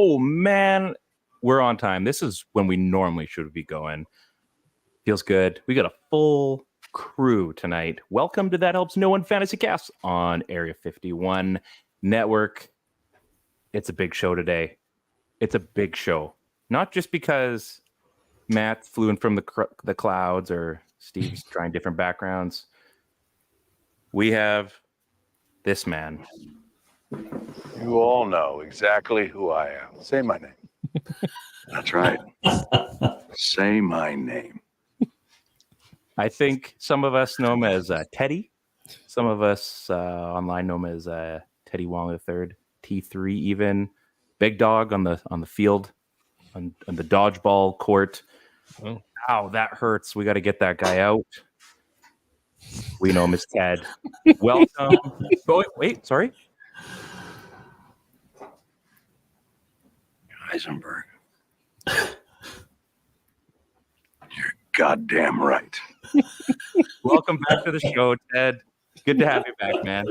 Oh, man. We're on time. This is when we normally should be going. Feels good. We got a full crew tonight. Welcome to That Helps No One Fantasy Cast on Area 51 Network. It's a big show today. It's a big show. Not just because Matt flew in from the clouds or Steve's trying different backgrounds. We have this man. You all know exactly who I am. Say my name. That's right. Say my name. I think some of us know him as Teddy. Some of us online know him as Teddy Wong III, T3 even. Big dog on the field, on the dodgeball court. Oh. Ow, that hurts. We got to get that guy out. We know him as Ted. Welcome. Oh, wait, sorry. Heisenberg. You're goddamn right. Welcome back to the show, Ted. Good to have you back, man.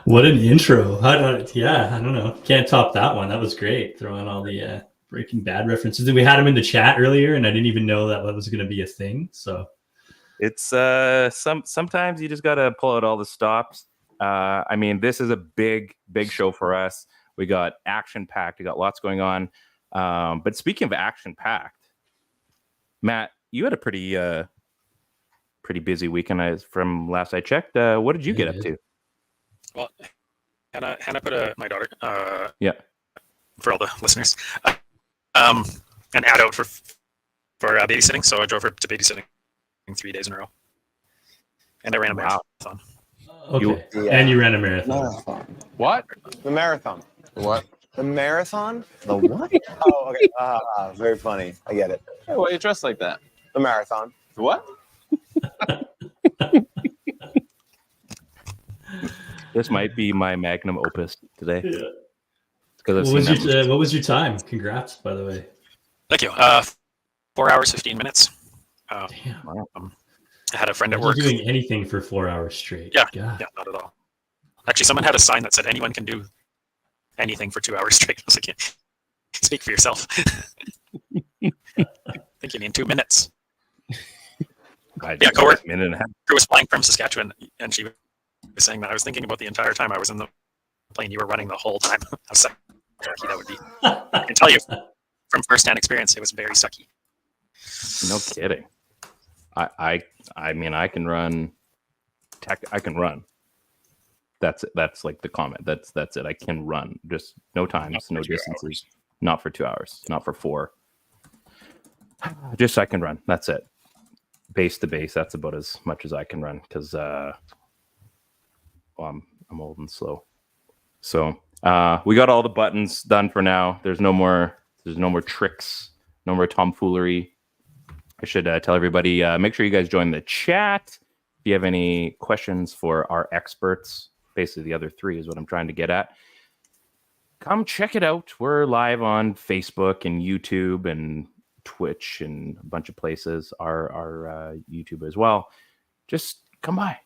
What an intro. I don't know. Can't top that one. That was great. Throwing all the Breaking Bad references. We had him in the chat earlier, and I didn't even know that was going to be a thing. So it's sometimes you just got to pull out all the stops. I mean, this is a big show for us. We got action-packed. We got lots going on. But speaking of action-packed, Matt, you had a pretty busy weekend from last I checked. What did you get up to? Well, Hannah put my daughter, for all the listeners, an ad out for babysitting. So I drove her to babysitting 3 days in a row, and I ran a marathon. Okay, and you ran a marathon. What? The marathon. What? The marathon? The what? Oh, okay. Very funny. I get it. Hey, why are you dressed like that? The marathon. The what? This might be my magnum opus today. Yeah. What was your time? Congrats, by the way. Thank you. 4 hours, 15 minutes. Damn. I had a friend at work. Doing anything for 4 hours straight. Yeah, not at all. Actually, someone had a sign that said anyone can do anything for 2 hours straight. I was like, yeah, speak for yourself. I think you mean 2 minutes. Coworker minute and a half. Was flying from Saskatchewan, and she was saying that I was thinking about the entire time I was in the plane you were running the whole time. How sucky that would be. I can tell you from firsthand experience, it was very sucky. No kidding. I mean, I can run. I can run. That's like the comment. That's it. I can run. Just no times, no distances. Not for 2 hours. Not for 4. Just I can run. That's it. Base to base. That's about as much as I can run because I'm old and slow. So we got all the buttons done for now. There's no more tricks. No more tomfoolery. I should tell everybody. Make sure you guys join the chat. If you have any questions for our experts, basically the other 3 is what I'm trying to get at. Come check it out. We're live on Facebook and YouTube and Twitch and a bunch of places. Our YouTube as well. Just come by,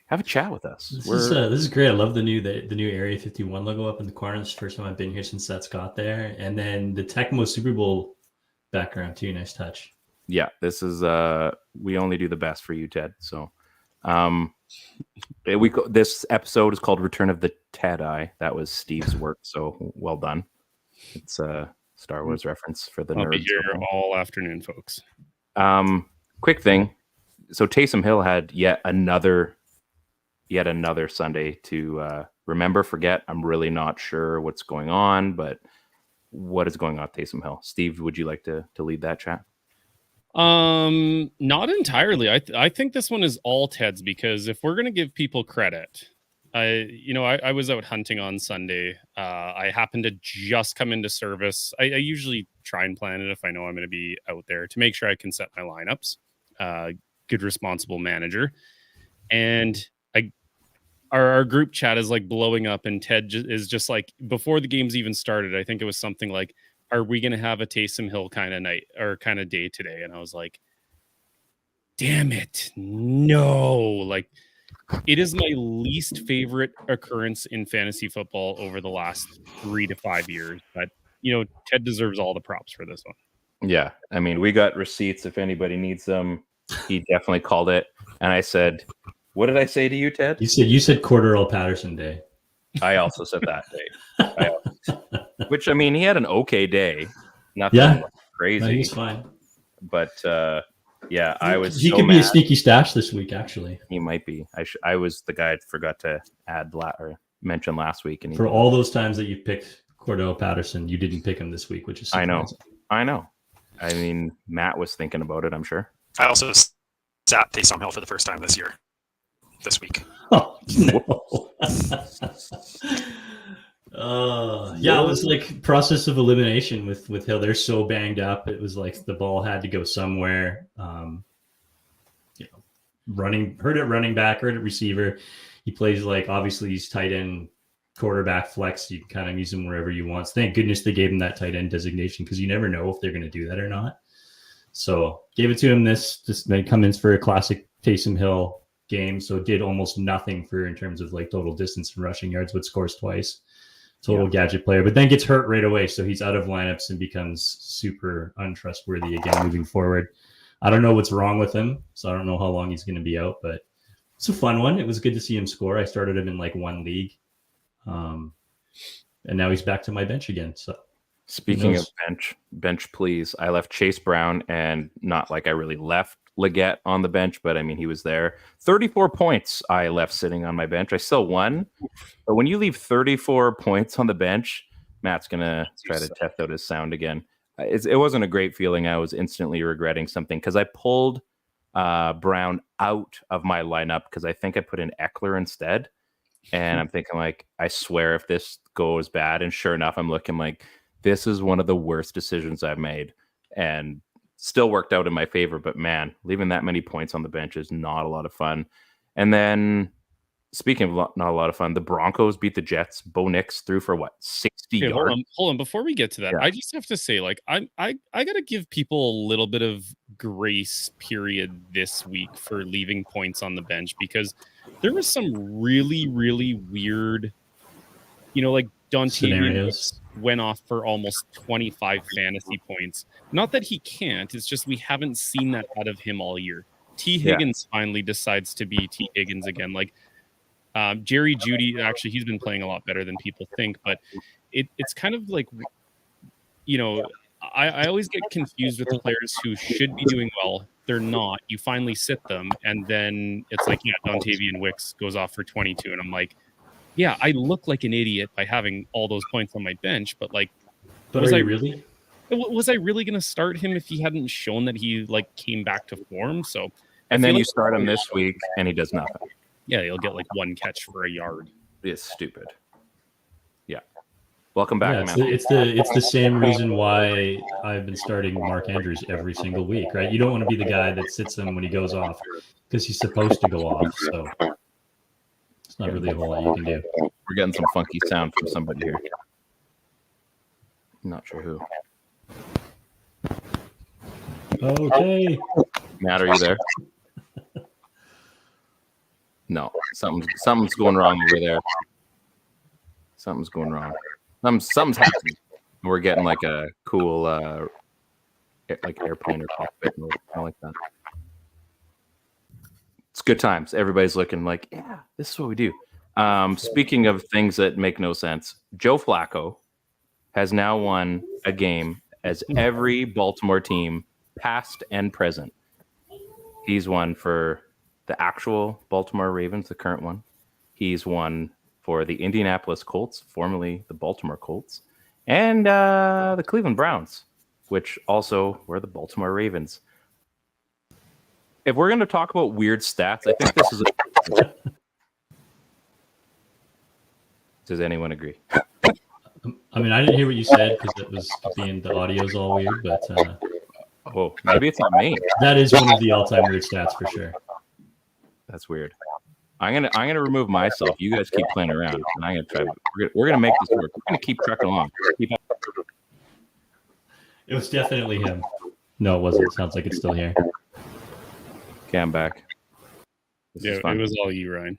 have a chat with us. This is great. I love the new Area 51 logo up in the corner. It's the first time I've been here since that's got there, and then the THNO Super Bowl background too. Nice touch. Yeah, this is we only do the best for you, Ted. So this episode is called Return of the Ted-Eye. That was Steve's work, so well done. It's a Star Wars reference for the nerds. I'll be here all afternoon, folks. Quick thing. So Taysom Hill had yet another Sunday to remember, forget. I'm really not sure what's going on, but what is going on at Taysom Hill? Steve, would you like to lead that chat? Not entirely. I think this one is all Ted's, because if we're going to give people credit, I was out hunting on Sunday. I happened to just come into service. I usually try and plan it if I know I'm going to be out there to make sure I can set my lineups. Good, responsible manager. And our group chat is like blowing up, and Ted is just like, before the game's even started, I think it was something like, are we going to have a Taysom Hill kind of night or kind of day today? And I was like, damn it. No, like It is my least favorite occurrence in fantasy football over the last 3 to 5 years. But, Ted deserves all the props for this one. Yeah. I mean, we got receipts if anybody needs them. He definitely called it. And I said, what did I say to you, Ted? You said Cordero Patterson Day. I also said that day. Which, I mean, he had an okay day. Nothing crazy. No, he's fine. But, yeah, I was He so could mad. be a sneaky stash this week, actually. He might be. I was the guy I forgot to mention last week. And for all those times that you picked Cordell Patterson, you didn't pick him this week, which is surprising. I know. I mean, Matt was thinking about it, I'm sure. I also sat Taysom Hill for the first time this week. Oh, no. Yeah, it was like process of elimination with Hill. They're so banged up. It was like the ball had to go somewhere. Heard it running back, heard it receiver. He plays like, obviously he's tight end, quarterback flex. You can kind of use him wherever you want. So thank goodness they gave him that tight end designation, because you never know if they're going to do that or not. So gave it to him they come in for a classic Taysom Hill game. So did almost nothing in terms of like total distance and rushing yards, but scores twice. Total gadget player, but then gets hurt right away. So he's out of lineups and becomes super untrustworthy again moving forward. I don't know what's wrong with him. So I don't know how long he's going to be out, but it's a fun one. It was good to see him score. I started him in like one league. And now he's back to my bench again. So speaking of bench, please. I left Chase Brown, and not like I really left Leggett on the bench, but I mean, he was there. 34 points I left sitting on my bench. I still won. But when you leave 34 points on the bench, Matt's going to try to test out his sound again. It wasn't a great feeling. I was instantly regretting something because I pulled Brown out of my lineup because I think I put in Eckler instead. And I'm thinking, like, I swear if this goes bad, and sure enough, I'm looking like this is one of the worst decisions I've made. And still worked out in my favor, but man, leaving that many points on the bench is not a lot of fun. And then, speaking of not a lot of fun, the Broncos beat the Jets. Bo Nix threw for 60 yards. Hold on. Before we get to that, I just have to say, like, I got to give people a little bit of grace period this week for leaving points on the bench, because there was some really, really weird, like Dontavian went off for almost 25 fantasy points. Not that he can't, it's just we haven't seen that out of him all year. T. Higgins finally decides to be T. Higgins again. Like Jerry Jeudy, actually, he's been playing a lot better than people think, but it's kind of like, I always get confused with the players who should be doing well. They're not. You finally sit them, and then it's like, Dontavian Wicks goes off for 22, and I'm like, yeah, I look like an idiot by having all those points on my bench, but like, was I really going to start him if he hadn't shown that he like came back to form? So, and then you start him this week, and he does nothing. Yeah, he'll get like one catch for a yard. It's stupid. Yeah. Welcome back, man. It's the same reason why I've been starting Mark Andrews every single week, right? You don't want to be the guy that sits him when he goes off, because he's supposed to go off. So it's not really a whole lot you can do. We're getting some funky sound from somebody here. Not sure who. Okay. Matt, are you there? No, something's going wrong over there. Something's going wrong. Something's happening. We're getting like a cool like airplane or cockpit mode. I like that. It's good times. Everybody's looking like, yeah, this is what we do. Speaking of things that make no sense, Joe Flacco has now won a game as every Baltimore team, past and present. He's won for the actual Baltimore Ravens, the current one. He's won for the Indianapolis Colts, formerly the Baltimore Colts, and the Cleveland Browns, which also were the Baltimore Ravens. If we're going to talk about weird stats, I think this is Does anyone agree? I mean, I didn't hear what you said because it was the audio's all weird, but oh, maybe it's not me. That is one of the all-time weird stats for sure. That's weird. I'm gonna remove myself. You guys keep playing around, and I'm gonna try. We're gonna make this work. We're gonna keep trucking along. It was definitely him. No, it wasn't. It sounds like it's still here. Okay, I'm back. This Yeah, is it fun. was all you, Ryan.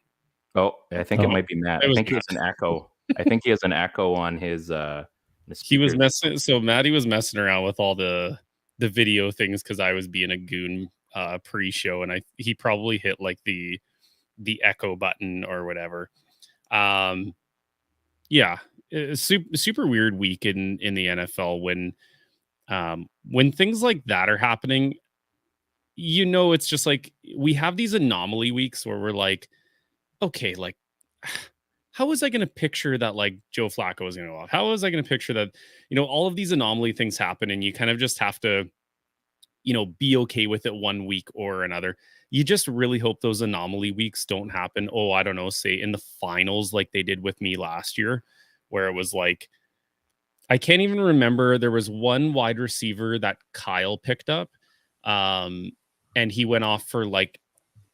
Oh, I think it might be Matt. It I was think he has an echo. I think he has an echo on his. He was speakers. messing. So Maddie was messing around with all the video things because I was being a goon pre-show, and he probably hit like the echo button or whatever. Yeah, super weird week in the NFL when things like that are happening. You know, it's just like we have these anomaly weeks where we're like, okay, like, how was I going to picture that like Joe Flacco was going to go off? How was I going to picture that, all of these anomaly things happen and you kind of just have to, be okay with it one week or another. You just really hope those anomaly weeks don't happen. Oh, I don't know, say in the finals like they did with me last year, where it was like, I can't even remember. There was one wide receiver that Kyle picked up. And he went off for like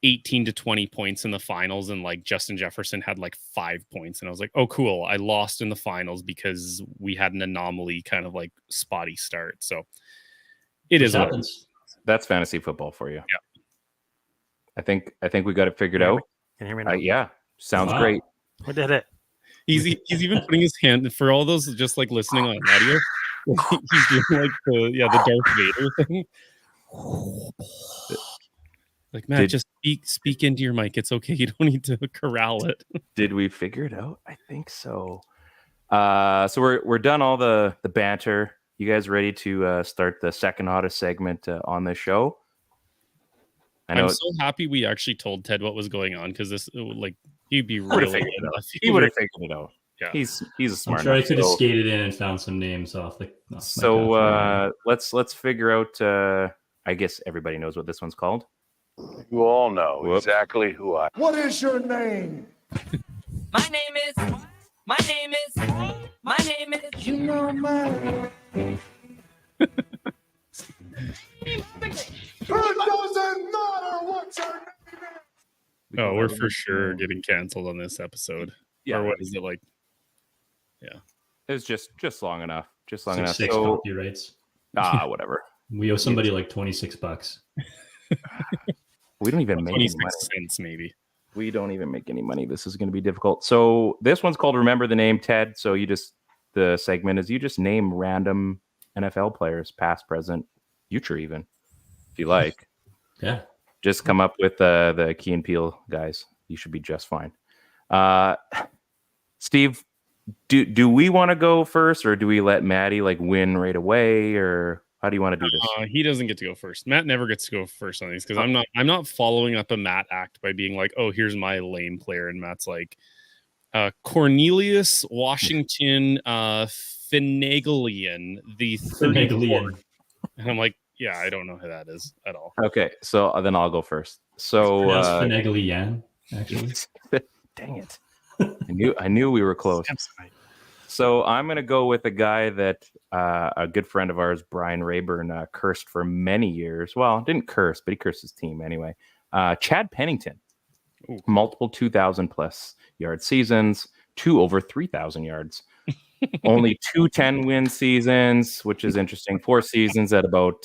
18 to 20 points in the finals, and like Justin Jefferson had like 5 points, and I was like, oh cool, I lost in the finals because we had an anomaly kind of like spotty start. So it is what happens. That's fantasy football for you. Yeah. I think we got it figured out. Can you hear me now? Yeah, sounds Wow. great. We did it. he's even putting his hand for all those just like listening on audio. He's doing like the Darth Vader thing. Like, Matt, just speak into your mic. It's okay. You don't need to corral it. Did we figure it out? I think so. So we're done all the banter. You guys ready to start the second hottest segment on this show? I'm so happy we actually told Ted what was going on, because this, like, he'd be really. He would have figured it out. Yeah, he's a smart. I'm sure I could have skated in and found some names off the. So let's figure out. I guess everybody knows what this one's called. You all know exactly who I am. What is your name? My name is. You know my. It doesn't matter what your name is. Oh, we're for sure getting canceled on this episode. Yeah. Or what is it like? Yeah. It was just long enough. Just long like enough. 6 So, copyrights. Whatever. We owe somebody like $26. We don't even make any 26 money. cents, maybe. We don't even make any money. This is going to be difficult. So this one's called Remember the Name, Ted. So the segment is you just name random NFL players, past, present, future even, if you like. Yeah. Just come up with the Key and Peele guys. You should be just fine. Steve, do we want to go first, or do we let Maddie like win right away, or how do you want to do this? He doesn't get to go first. Matt never gets to go first on these, because I'm not following up a Matt act by being like, oh, here's my lame player, and Matt's like, Cornelius Washington Finagalian, the 34. And I'm like, yeah, I don't know who that is at all. Okay, so then I'll go first. So Finagalian, actually. Dang it. I knew we were close. So I'm going to go with a guy that a good friend of ours, Brian Rayburn, cursed for many years. Well, didn't curse, but he cursed his team anyway. Chad Pennington. Ooh. Multiple 2,000+ yard seasons, 2 over 3,000 yards. Only 2 10-win seasons, which is interesting. 4 seasons at about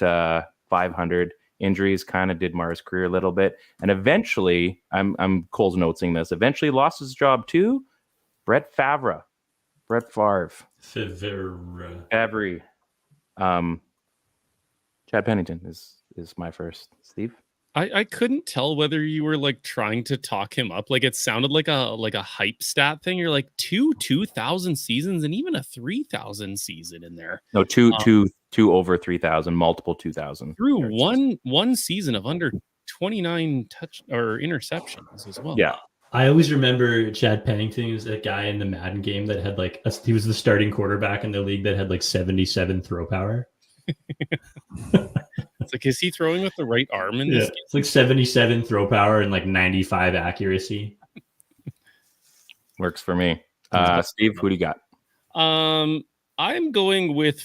500. Injuries kind of did mar his career a little bit, and eventually, I'm Cole's notesing this. Eventually, lost his job to Brett Favre. Chad Pennington is my first. Steve? I couldn't tell whether you were like trying to talk him up. Like it sounded like a hype stat thing. You're like 2,000 seasons and even a 3,000 season in there. No, two over 3,000, multiple 2,000 through one season of under 29 touch or interceptions as well. Yeah. I always remember Chad Pennington was that guy in the Madden game that had he was the starting quarterback in the league that had like 77 throw power. It's like, is he throwing with the right arm in this game? It's like 77 throw power and like 95 accuracy. Works for me. Steve, who do you got? I'm going with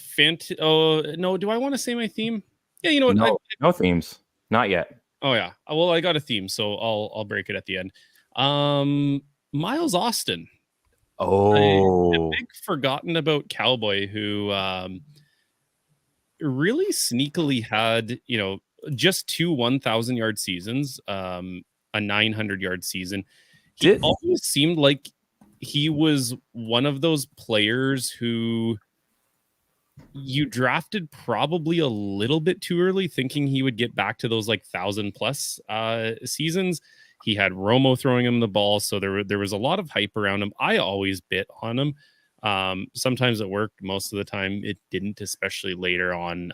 Oh no, do I want to say my theme? Yeah, you know what? No themes. Not yet. Oh yeah. Well, I got a theme, so I'll break it at the end. Miles Austin. Oh, a big forgotten about cowboy who really sneakily had, just 2 1,000-yard seasons. a 900-yard season. He always seemed like he was one of those players who you drafted probably a little bit too early, thinking he would get back to those like 1,000+ seasons. He had Romo throwing him the ball, so there was a lot of hype around him. I always bit on him. Sometimes it worked. Most of the time it didn't, especially later on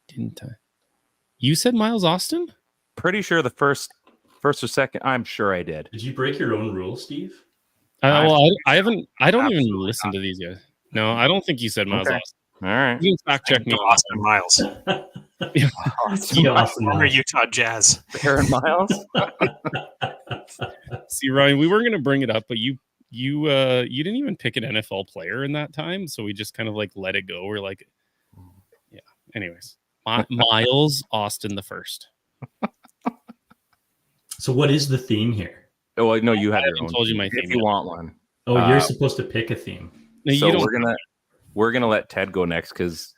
didn't I? You said Miles Austin? Pretty sure the first or second. I'm sure I did. Did you break your own rule, Steve? Well, I haven't. I don't even Absolutely listen not. to these guys. No, I don't think you said Miles Okay. Austin. All right. You can fact check me. Austin Miles. Former Utah Jazz. Aaron Miles. See, Ryan, we weren't going to bring it up, but you didn't even pick an NFL player in that time, so we just kind of like let it go. We're like, yeah. Anyways, Miles Austin the first. So what is the theme here? Oh, well, no, you have I your haven't own. told you my if theme you yet. want one. Oh, you're supposed to pick a theme. No, So you don't. we're gonna let Ted go next because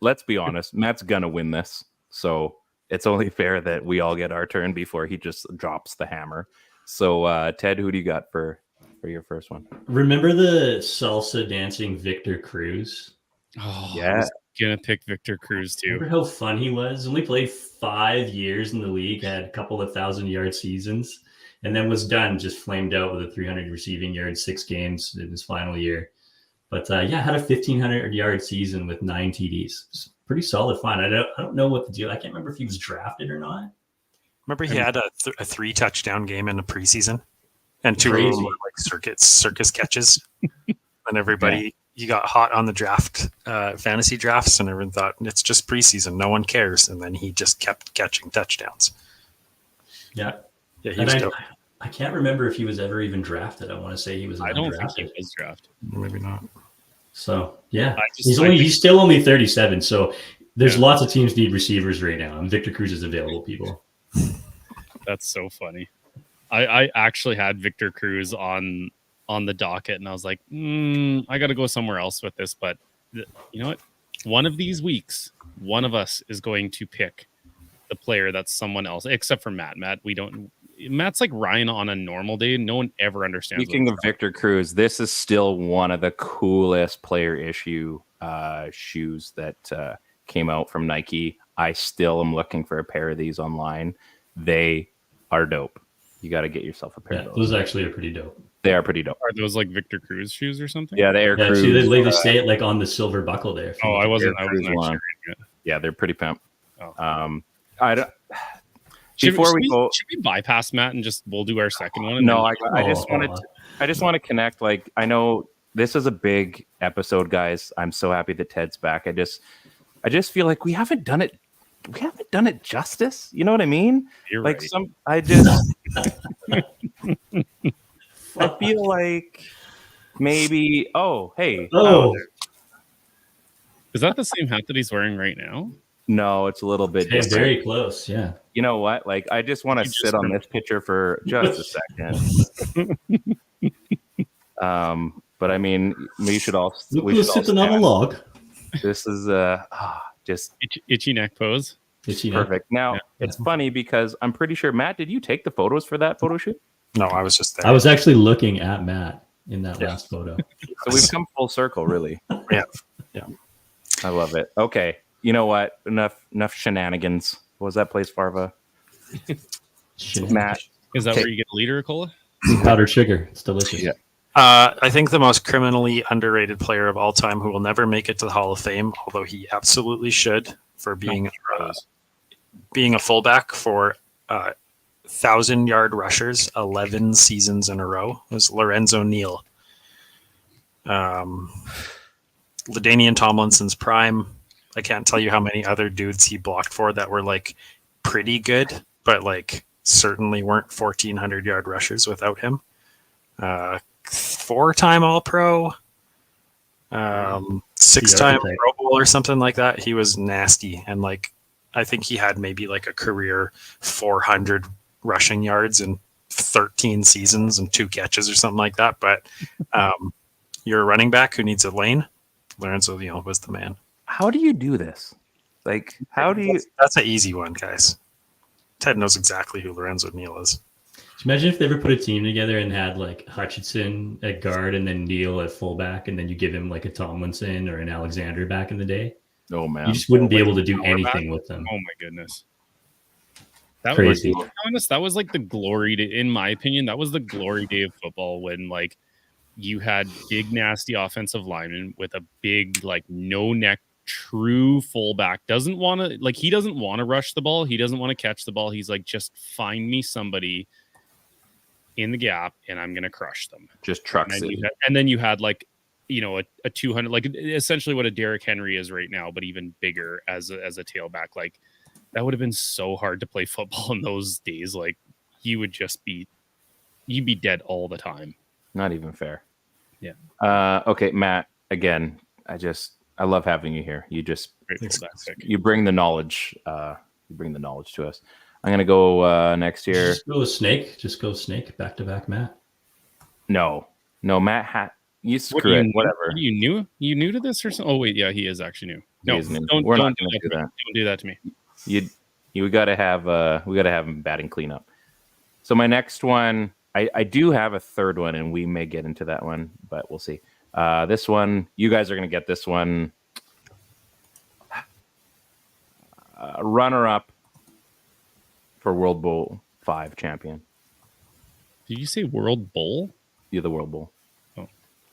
let's be honest, Matt's gonna win this. So it's only fair that we all get our turn before he just drops the hammer. So Ted, who do you got for your first one? Remember the salsa dancing Victor Cruz? Oh, Yeah. I was gonna pick Victor Cruz too. Remember how fun he was? Only played 5 years in the league, had a couple of 1,000-yard seasons, and then was done, just flamed out with a 300 receiving yards, 6 games in his final year. But yeah, had a 1,500-yard season with 9 TDs. It's pretty solid fun. I don't know what to do. I can't remember if he was drafted or not. Remember he had a 3 touchdown game in the preseason, and 2 of them Crazy. were like circus catches. And everybody, he got hot on the draft, fantasy drafts, and everyone thought it's just preseason, no one cares. And then he just kept catching touchdowns. Yeah. Yeah, he And was I, dope. I can't remember if he was ever even drafted. I want to say he was I don't think undrafted. he was drafted. Maybe not. So yeah, I just- he's still only 37. So there's Yeah. lots of teams need receivers right now, and Victor Cruz is available. People. That's so funny. I actually had Victor Cruz on the docket, and I was like, I got to go somewhere else with this. But you know what? One of these weeks, one of us is going to pick the player that's someone else, except for Matt. Matt's like Ryan on a normal day. No one ever understands. Speaking of Victor Cruz, this is still one of the coolest player issue shoes that came out from Nike. I still am looking for a pair of these online. They are dope. You got to get yourself a pair Yeah, of those. those actually are pretty dope. They are pretty dope. Are those like Victor Cruz shoes or something? Yeah, the Air Yeah, Cruz. see, they say it like on the silver buckle there. Oh, I wasn't Air actually Cruz one. reading it. Yeah, they're pretty pimp. Oh. I don't. Should Go, should we bypass Matt and we'll do our second one? And no, then- I just wanted. I just want to connect. Like, I know this is a big episode, guys. I'm so happy that Ted's back. I just feel like we haven't done it. We haven't done it justice. You know what I mean? You're Like right. I just. I feel like maybe. Oh, hey. Oh, Is that the same hat that he's wearing right now? No, it's a little bit hey, different. very close. Yeah. You know what? Like, I just want to You sit just on this picture for just a second. But I mean, we should all. Look We who's should all sitting on a stand. log. This is just Itchy neck pose. Is he not? perfect. Now Yeah. it's funny because I'm pretty sure Matt, did you take the photos for that photo shoot? No, I was just there. I was actually looking at Matt in that Yeah. last photo. So we've come full circle, really. Yeah. I love it. Okay, you know what? Enough shenanigans. What was that place, Farva? Shit. Matt. Is that Okay. where you get a liter of cola? Powdered sugar. It's delicious. Yeah. I think the most criminally underrated player of all time who will never make it to the Hall of Fame, although he absolutely should, for being a fullback for 1,000-yard rushers 11 seasons in a row, was Lorenzo Neal. LaDainian Tomlinson's prime. I can't tell you how many other dudes he blocked for that were like pretty good, but like certainly weren't 1,400-yard rushers without him. 4-time All-Pro, 6-time archetype. Pro Bowl or something like that. He was nasty, and like I think he had maybe like a career 400 rushing yards in 13 seasons and 2 catches or something like that. But you're a running back who needs a lane. Lorenzo Neal was the man. How do you do this? Like, how do you? That's an easy one, guys. Ted knows exactly who Lorenzo Neal is. Imagine if they ever put a team together and had like Hutchinson at guard and then Neal at fullback, and then you give him like a Tomlinson or an Alexander back in the day. Oh man, You just wouldn't be able to do anything with them. Oh my goodness. That Crazy. was, to be honest, that was like the glory day, in my opinion, that was the glory day of football when like you had big nasty offensive linemen with a big like no neck true fullback. He doesn't want to rush the ball. He doesn't want to catch the ball. He's like, just find me somebody in the gap and I'm gonna crush them. Just trucks it. And then you had like, you know, a 200, like essentially what a Derrick Henry is right now, but even bigger as a tailback. Like that would have been so hard to play football in those days. Like you'd be dead all the time. Not even fair. Yeah. Okay, Matt. Again, I love having you here. You bring the knowledge. You bring the knowledge to us. I'm gonna go next year. Just go snake back to back, Matt. No, Matt. You screw it. Whatever. You new to this or something? Oh wait, yeah, he is actually new. No, we're not going to do that. Don't do that to me. You got to have him batting cleanup. So my next one, I do have a third one, and we may get into that one, but we'll see. This one, you guys are going to get this one. Runner-up for World Bowl 5 champion. Did you say World Bowl? Yeah, the World Bowl. Oh.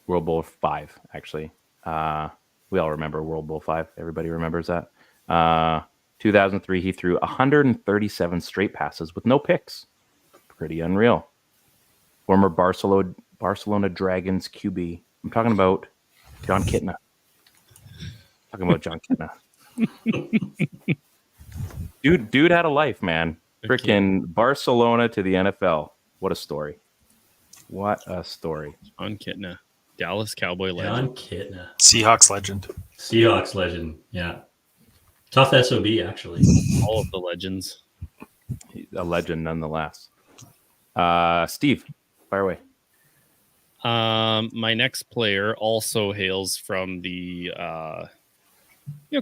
World Bowl 5, actually. We all remember World Bowl 5. Everybody remembers that. 2003, he threw 137 straight passes with no picks. Pretty unreal. Former Barcelona Dragons QB. I'm talking about John Kitna. Dude had a life, man. Freaking Barcelona to the NFL. What a story. John Kitna. Dallas Cowboy legend. John Kitna. Seahawks legend. Yeah. Tough SOB, actually. All of the legends. A legend nonetheless. Steve, fire away. My next player also hails from the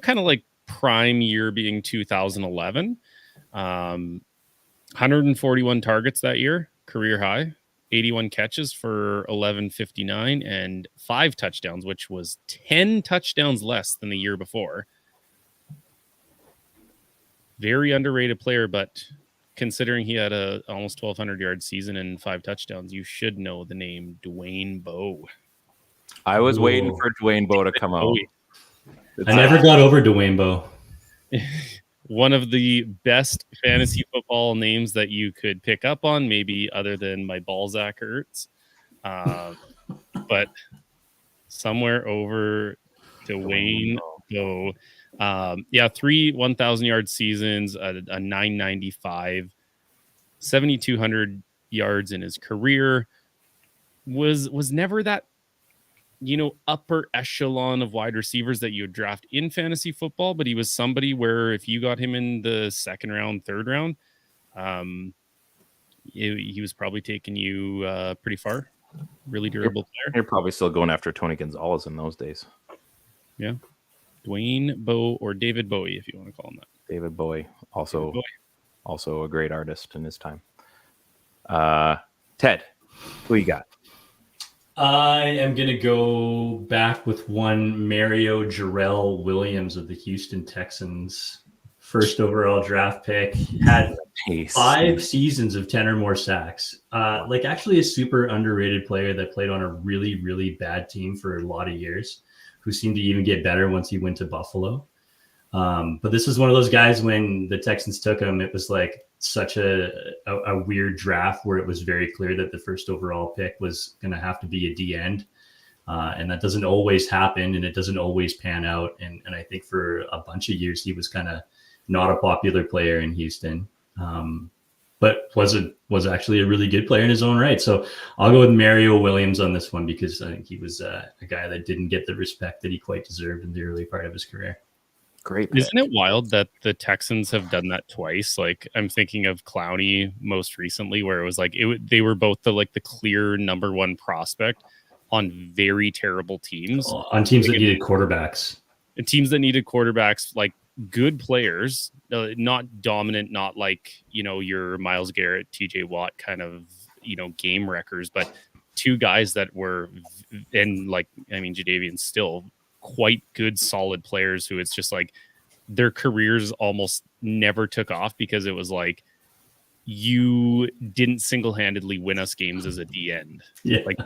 kind of like prime year being 2011. 141 targets that year, career high. 81 catches for 1159 and 5 touchdowns, which was 10 touchdowns less than the year before. Very underrated player, but considering he had a almost 1,200 yard season and 5 touchdowns, you should know the name Dwayne Bowe. I was waiting for Dwayne Bowe to come out. I never got over Dwayne Bowe. One of the best fantasy football names that you could pick up on, maybe other than my Balzac Ertz. But somewhere over Dwayne Bowe. 3 1,000 yard seasons, a 995, 7,200 yards in his career. Was never that, upper echelon of wide receivers that you would draft in fantasy football, but he was somebody where if you got him in the second round, third round, he was probably taking you pretty far. Really durable player. You're probably still going after Tony Gonzalez in those days. Yeah. Dwayne Bowe, or David Bowie, if you want to call him that. David Bowie, also a great artist in his time. Ted, who you got? I am going to go back with one Mario Jarrell Williams of the Houston Texans. First overall draft pick. Had 5 seasons of 10 or more sacks. Actually a super underrated player that played on a really, really bad team for a lot of years, who seemed to even get better once he went to Buffalo. But this is one of those guys, when the Texans took him, it was like such a weird draft where it was very clear that the first overall pick was going to have to be a D end. And that doesn't always happen, and it doesn't always pan out. And I think for a bunch of years, he was kind of not a popular player in Houston, but was actually a really good player in his own right. So I'll go with Mario Williams on this one, because I think he was a guy that didn't get the respect that he quite deserved in the early part of his career. Great. Isn't it wild that the Texans have done that twice? Like, I'm thinking of Clowney most recently, where it was like they were both the clear number one prospect on very terrible teams. On teams that needed quarterbacks. Teams that needed quarterbacks, like good players, not dominant, not like, your Myles Garrett, TJ Watt kind of, game wreckers, but two guys that were, and Jadeveon's still quite good, solid players who it's just like their careers almost never took off because it was like, you didn't single-handedly win us games as a DN. Yeah. Like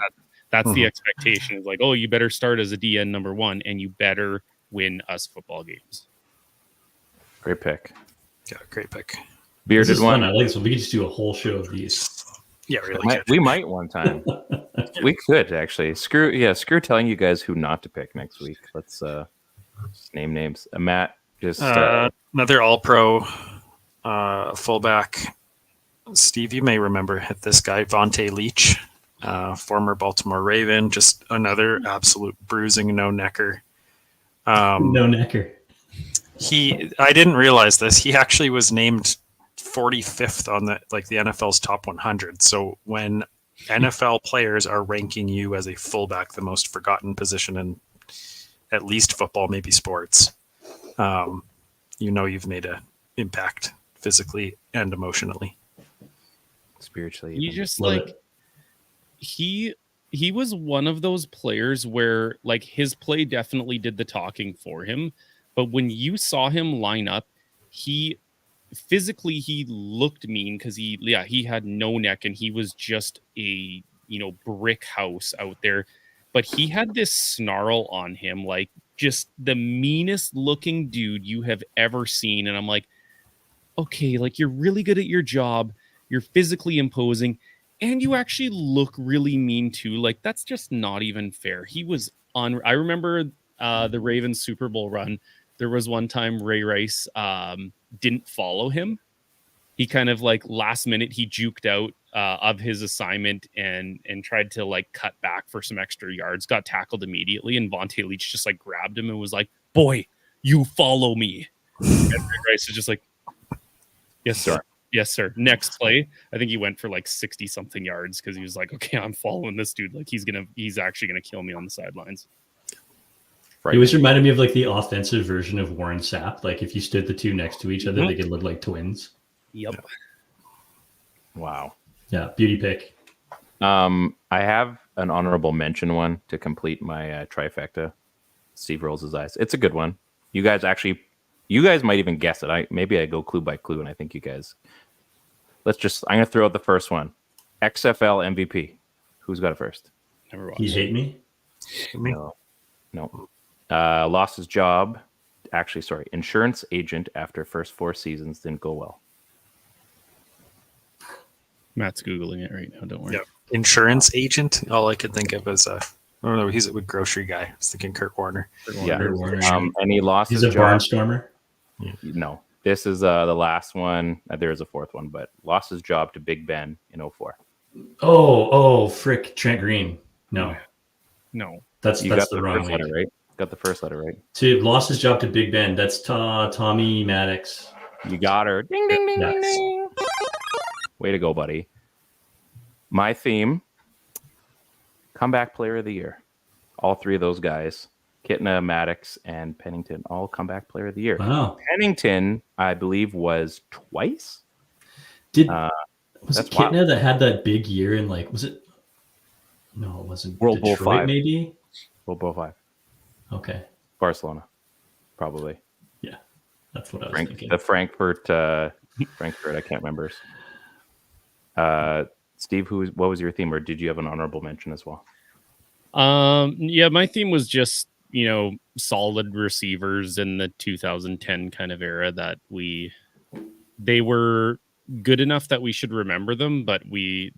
that's the expectation. Is like, oh, you better start as a DN number one, and you better win us football games. Great pick. Yeah, great pick. This Bearded is one. fun. I like this one. We could just do a whole show of these. Yeah, really. We might one time. We could actually. Screw telling you guys who not to pick next week. Let's just name names. Matt, just another All-Pro fullback. Steve, you may remember this guy, Vontae Leach, former Baltimore Raven, just another absolute bruising no-necker. No-necker. I didn't realize this. He actually was named 45th on the NFL's top 100. So when NFL players are ranking you as a fullback, the most forgotten position in at least football, maybe sports, you've made an impact physically and emotionally. Spiritually. You just Love like it. he was one of those players where like his play definitely did the talking for him, but when you saw him line up, he looked mean because he had no neck and he was just a brick house out there, but he had this snarl on him, like just the meanest looking dude you have ever seen. And I'm like, okay, like you're really good at your job, you're physically imposing, and you actually look really mean too. Like that's just not even fair. He was on. I remember the Ravens Super Bowl run. There was one time Ray Rice didn't follow him. He kind of like last minute he juked out of his assignment and tried to like cut back for some extra yards. Got tackled immediately, and Vontae Leach just like grabbed him and was like, "Boy, you follow me." And Ray Rice is just like, "Yes, sir." Yes, sir. Next play, I think he went for like 60 something yards because he was like, okay, I'm following this dude. Like he's actually going to kill me on the sidelines. Right. He always reminded me of like the offensive version of Warren Sapp. Like if you stood the two next to each other, they could look like twins. Yep. Wow. Yeah. Beauty pick. I have an honorable mention one to complete my trifecta. Steve rolls his eyes. It's a good one. You guys might even guess it. Maybe I go clue by clue, and I think you guys. I'm going to throw out the first one. XFL MVP. Who's got it first? Never watched. You hate me? No. Lost his job. Actually, sorry. Insurance agent after first 4 seasons didn't go well. Matt's Googling it right now. Don't worry. Yeah. Insurance agent. All I could think of is he's a grocery guy. I was thinking Kurt Warner. Kurt Warner. And he lost He's his a job. barnstormer. No. This is the last one. There is a fourth one, but lost his job to Big Ben in 2004. Oh, frick. Trent Green. No. That's got the wrong letter, lead. right? Got the first letter right. Lost his job to Big Ben. That's Tommy Maddox. You got her. Ding, ding, ding, Nice. ding. Way to go, buddy. My theme, comeback player of the year. All 3 of those guys, Kitna, Maddox, and Pennington, all comeback player of the year. Wow. Pennington, I believe, was twice. Was it Kitna that had that big year in was it? No, it wasn't. World Detroit, War V. maybe? World War V. Okay. Barcelona, probably. Yeah, that's what I was thinking. The Frankfurt, I can't remember. Steve, what was your theme, or did you have an honorable mention as well? Yeah, my theme was just solid receivers in the 2010 kind of era that they were good enough that we should remember them, but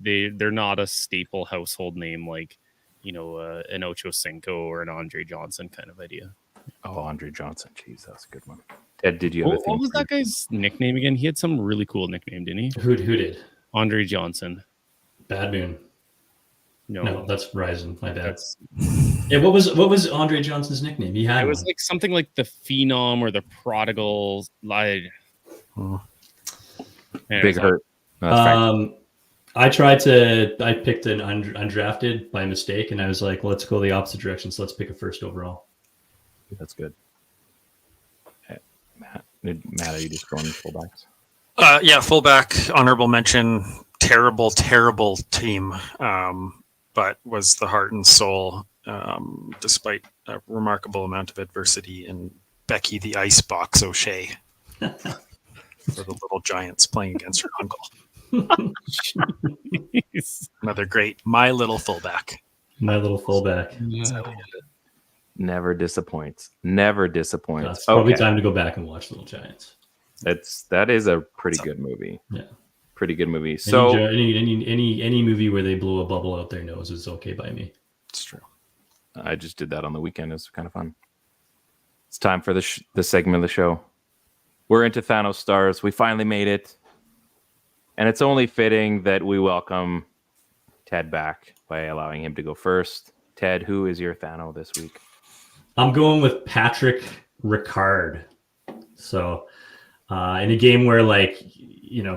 they're not a staple household name like an Ocho Cinco or an Andre Johnson kind of idea. Oh, Andre Johnson. Jeez, that's a good one. Ted, did you have a theme? What was that guy's nickname again? He had some really cool nickname, didn't he? Who did? Andre Johnson. Bad Moon. No, that's Ryzen. My bad. Yeah, what was Andre Johnson's nickname? He had it was like something like the Phenom or the Prodigal. Big hurt. I picked an undrafted by mistake, and I was like, let's go the opposite direction. So let's pick a first overall. That's good. Matt, are you just going fullbacks? Yeah, fullback, honorable mention, terrible team, but was the heart and soul, despite a remarkable amount of adversity, in Becky the Icebox O'Shea for the Little Giants playing against her uncle. Another great My Little Fullback. My little fullback. Never disappoints. Never disappoints. It's probably time to go back and watch Little Giants. That is a pretty good movie. Yeah, pretty good movie. So any movie where they blow a bubble out their nose is okay by me. It's true. I just did that on the weekend. It's kind of fun. It's time for the segment of the show. We're into THNO stars. We finally made it, and it's only fitting that we welcome Ted back by allowing him to go first. Ted, who is your THNO this week? I'm going with Patrick Ricard. So, in a game where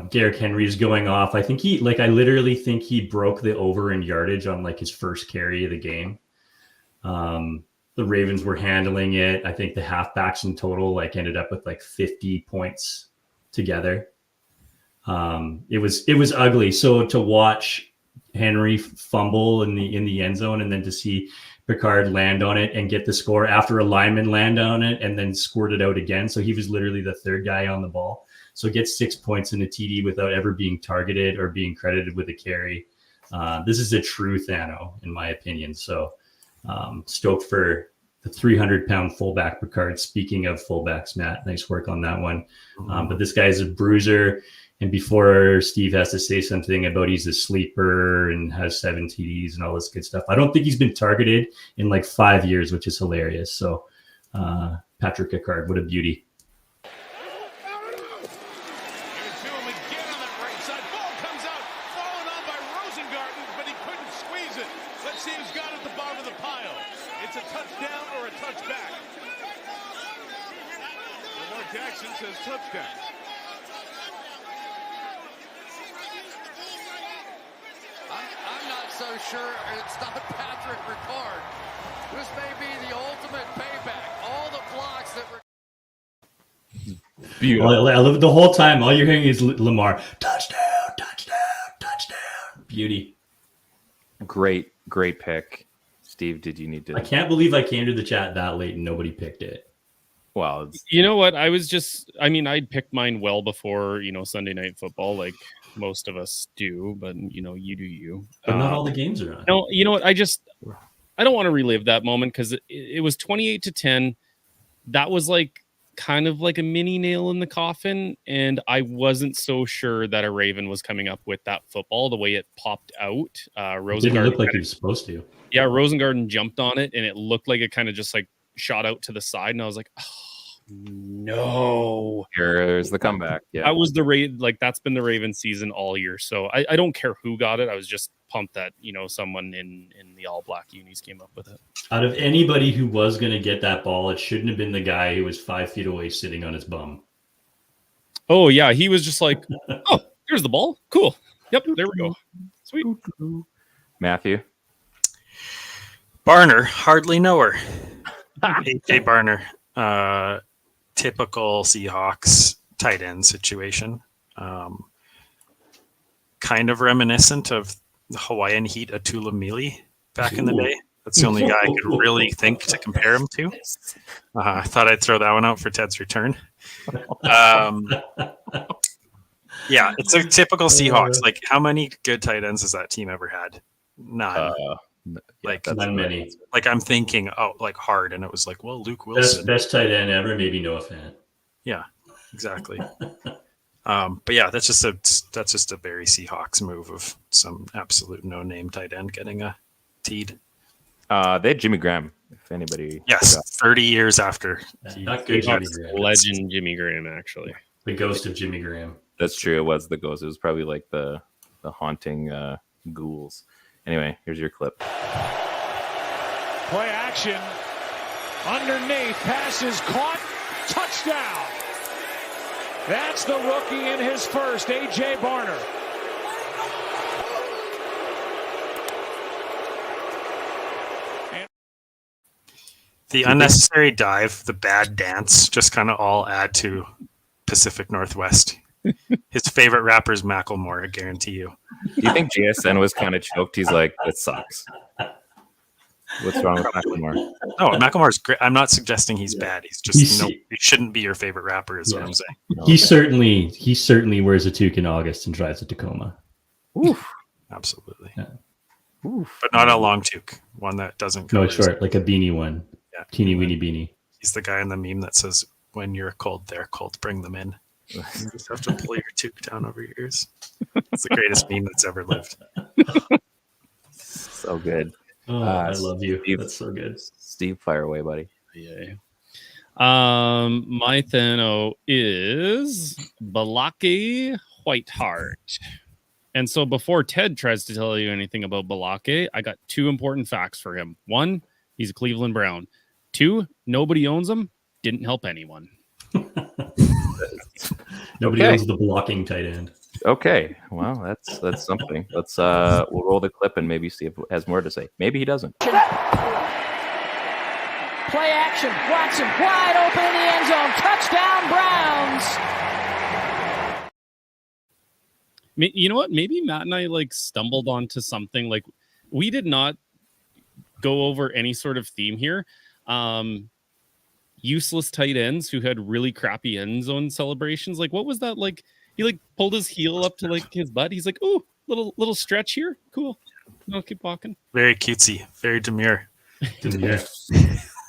Derrick Henry's going off, I literally think he broke the over in yardage on his first carry of the game. The Ravens were handling it. I think the halfbacks in total ended up with 50 points together. It was ugly. So to watch Henry fumble in the end zone and then to see Picard land on it and get the score after a lineman land on it and then squirt it out again. So he was literally the third guy on the ball. So gets 6 points in a TD without ever being targeted or being credited with a carry. This is a true THNO, in my opinion. So stoked for the 300-pound fullback Picard. Speaking of fullbacks, Matt, nice work on that one. But this guy's a bruiser. And before Steve has to say something about he's a sleeper and has 7 TDs and all this good stuff, I don't think he's been targeted in 5 years, which is hilarious. So Patrick Ricard, what a beauty. I'm not so sure it's not Patrick Ricard. This may be the ultimate payback. All the blocks that were beautiful. I love the whole time. All you're hearing is Lamar. Touchdown, touchdown, touchdown. Beauty. Great pick. Steve, did you need to? I can't believe I came to the chat that late and nobody picked it. Well, you know what? I'd picked mine well before, Sunday Night Football, like most of us do, but you do you. But not all the games are on. No, you know what? I don't want to relive that moment because it was 28-10. That was kind of like a mini nail in the coffin, and I wasn't so sure that a Raven was coming up with that football the way it popped out. Rosengarten didn't look like he was supposed to. Yeah, Rosengarten jumped on it, and it looked like it kind of just shot out to the side, and I was like, oh no. Here's the comeback. Yeah. That was that's been the Raven season all year. So I don't care who got it. I was just pumped that, someone in the all black unis came up with it. Out of anybody who was going to get that ball, it shouldn't have been the guy who was 5 feet away sitting on his bum. Oh yeah. He was just like, oh, here's the ball. Cool. Yep. There we go. Sweet. Matthew. Barner, hardly know her. AJ Barner. Typical Seahawks tight end situation. Kind of reminiscent of the Hawaiian Heat Atula Mili back in the day. That's the only guy I could really think to compare him to. I thought I'd throw that one out for Ted's return. Yeah, it's a typical Seahawks. How many good tight ends has that team ever had? None. Not many. I'm thinking, hard, and it was Luke Wilson, best tight end ever. Maybe Noah Fant. Yeah, exactly. But yeah, that's just a very Seahawks move of some absolute no name tight end getting a teed. They had Jimmy Graham. If anybody, yes, 30 years after. Not good Jimmy Graham. Legend Jimmy Graham, actually. The ghost of Jimmy Graham. That's true. It was the ghost. It was probably the haunting ghouls. Anyway, here's your clip. Play action. Underneath. Pass is caught. Touchdown. That's the rookie in his first, AJ Barner. The unnecessary dive, the bad dance, just kind of all add to Pacific Northwest. His favorite rapper is Macklemore, I guarantee you. Do you think JSN was kind of choked? He's like, "That sucks." What's wrong with Macklemore? No, Macklemore's great. I'm not suggesting he's bad. He's just he shouldn't be your favorite rapper, is what I'm saying. He certainly wears a toque in August and drives a Tacoma. Oof. Absolutely. Yeah. Oof. But not a long toque, one that doesn't No, short, like a beanie one. Yeah. Teeny weeny beanie. He's the guy in the meme that says, "When you're cold, they're cold. Bring them in." You just have to pull your toque down over your ears. It's the greatest meme that's ever lived. So good. Oh, I love you. Steve, that's so good. Steve, fire away, buddy. Yeah. My THNO is Balake Whiteheart. And so before Ted tries to tell you anything about Balake, I got 2 important facts for him. 1, he's a Cleveland Brown. 2, nobody owns him. Didn't help anyone. Nobody owns the blocking tight end. Okay, well, that's something. Let's we'll roll the clip and maybe see if it has more to say. Maybe he doesn't. Play action. Watson wide open in the end zone. Touchdown, Browns. You know what? Maybe Matt and I stumbled onto something. We did not go over any sort of theme here. Useless tight ends who had really crappy end zone celebrations. What was that like? He pulled his heel up to his butt. He's like, "Ooh, little stretch here. Cool. I'll keep walking." Very cutesy, very demure.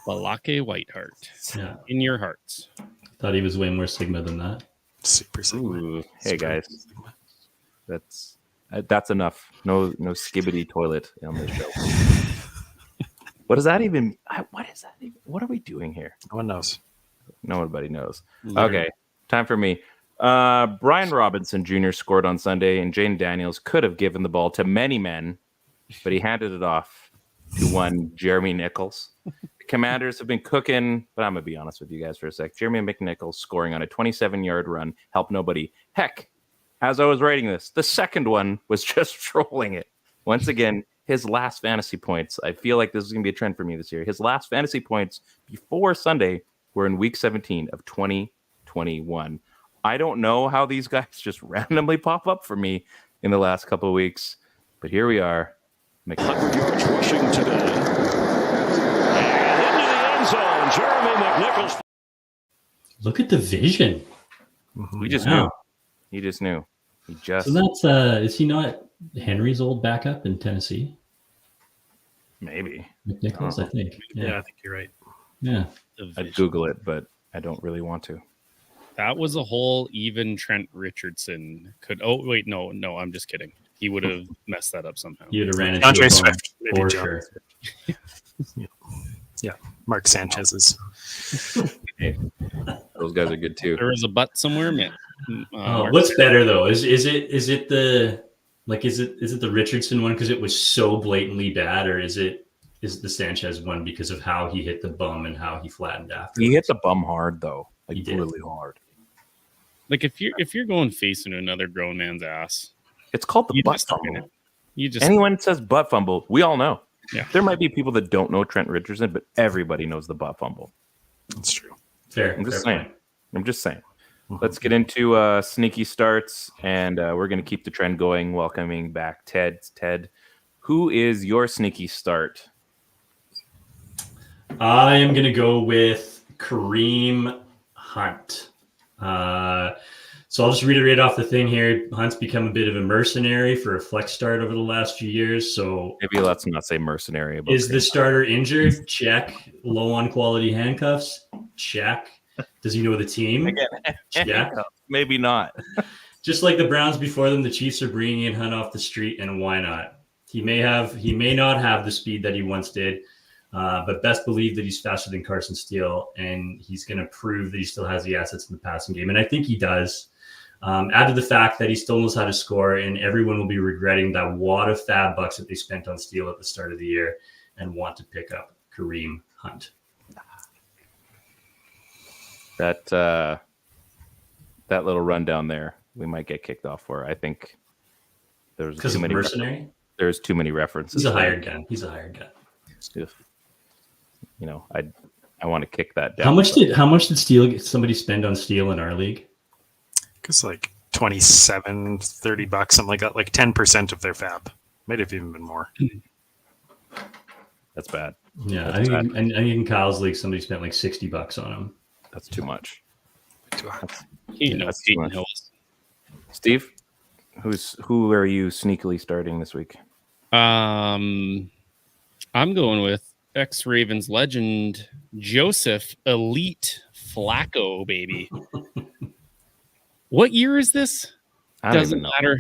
Balake Whiteheart. Yeah. In your hearts. Thought he was way more Sigma than that. Super Sigma. Ooh, hey guys, that's enough. No skibbity toilet on this show. What does that even? What is that even? What are we doing here? No one knows. Nobody knows. Okay, time for me. Brian Robinson Jr. scored on Sunday, and Jane Daniels could have given the ball to many men, but he handed it off to one Jeremy Nichols. The Commanders have been cooking, but I'm going to be honest with you guys for a sec. Jeremy McNichols scoring on a 27-yard run helped nobody. Heck, as I was writing this, the second one was just trolling it. Once again, his last fantasy points, I feel like this is going to be a trend for me this year. His last fantasy points before Sunday were in week 17 of 2021. I don't know how these guys just randomly pop up for me in the last couple of weeks, but here we are. 100 yards rushing today. And into the end zone, Jeremy McNichols. Look at the vision. He just knew. He just knew. He just. So that's is he not Henry's old backup in Tennessee? Maybe. McNichols, I think. Yeah, I think you're right. Yeah. I'd Google it, but I don't really want to. That was a whole even Trent Richardson could. Oh wait, no, I'm just kidding. He would have messed that up somehow. He would have ran into DeAndre a Swift, for sure. Yeah, Mark Sanchez's. Hey, those guys are good too. There was a butt somewhere, man. What's better though? Is it the Richardson one because it was so blatantly bad, or is it the Sanchez one because of how he hit the bum and how he flattened after? He hit the bum hard though, He did. really hard. If you're going face into another grown man's ass, It's called the you butt just don't fumble. get it. You just Anyone says butt fumble, we all know. Yeah. There might be people that don't know Trent Richardson, but everybody knows the butt fumble. That's true. Fair. I'm just fair saying. point. I'm just saying. Let's get into sneaky starts, and we're going to keep the trend going. Welcoming back Ted. Ted, who is your sneaky start? I am going to go with Kareem Hunt. So I'll just reiterate off the thing here. Hunt's become a bit of a mercenary for a flex start over the last few years. So Maybe let's not say mercenary. About is the starter injured? Check. Low on quality handcuffs? Check. Does he know the team? Check. Maybe not. Just like the Browns before them, the Chiefs are bringing in Hunt off the street, and why not? He may not have the speed that he once did, but best believe that he's faster than Carson Steele, and he's going to prove that he still has the assets in the passing game, and I think he does. Add to the fact that he still knows how to score, and everyone will be regretting that wad of fab bucks that they spent on Steele at the start of the year and want to pick up Kareem Hunt. That little rundown there, we might get kicked off for. I think there's Because too of many. mercenary? There's too many references. He's a hired gun. He's a hired gun. You know, I want to kick that down. How much did somebody spend on Steele in our league? Because like 27, $30, something like that, like 10% of their fab. Might have even been more. That's bad. Yeah, That's I think in Kyle's league, somebody spent like $60 on him. That's too much. That's too much. Steve, who are you sneakily starting this week? I'm going with ex-Ravens legend Joseph Elite Flacco, baby. What year is this? Doesn't matter.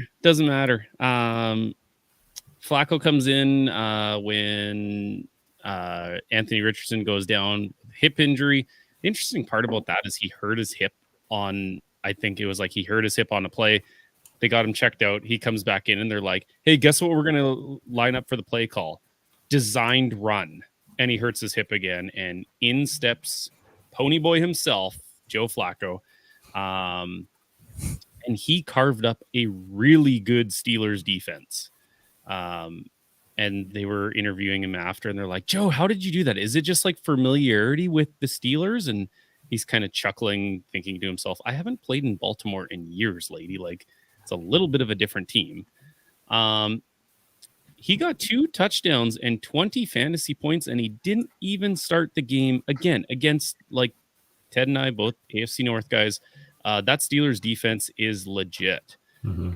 Flacco comes in when Anthony Richardson goes down with hip injury. The interesting part about that is he hurt his hip on, I think it was like he hurt his hip on a play. They got him checked out. He comes back in and they're like, hey, guess what we're going to line up for the play call? Designed run. And he hurts his hip again. And in steps Ponyboy himself, Joe Flacco. And he carved up a really good Steelers defense. And they were interviewing him after, and they're like, Joe, how did you do that? Is it just like familiarity with the Steelers? And he's kind of chuckling, thinking to himself, I haven't played in Baltimore in years, lady. Like, it's a little bit of a different team. He got 2 touchdowns and 20 fantasy points, and he didn't even start the game again against, like, Ted and I, both AFC North guys. That Steelers defense is legit. Mm-hmm.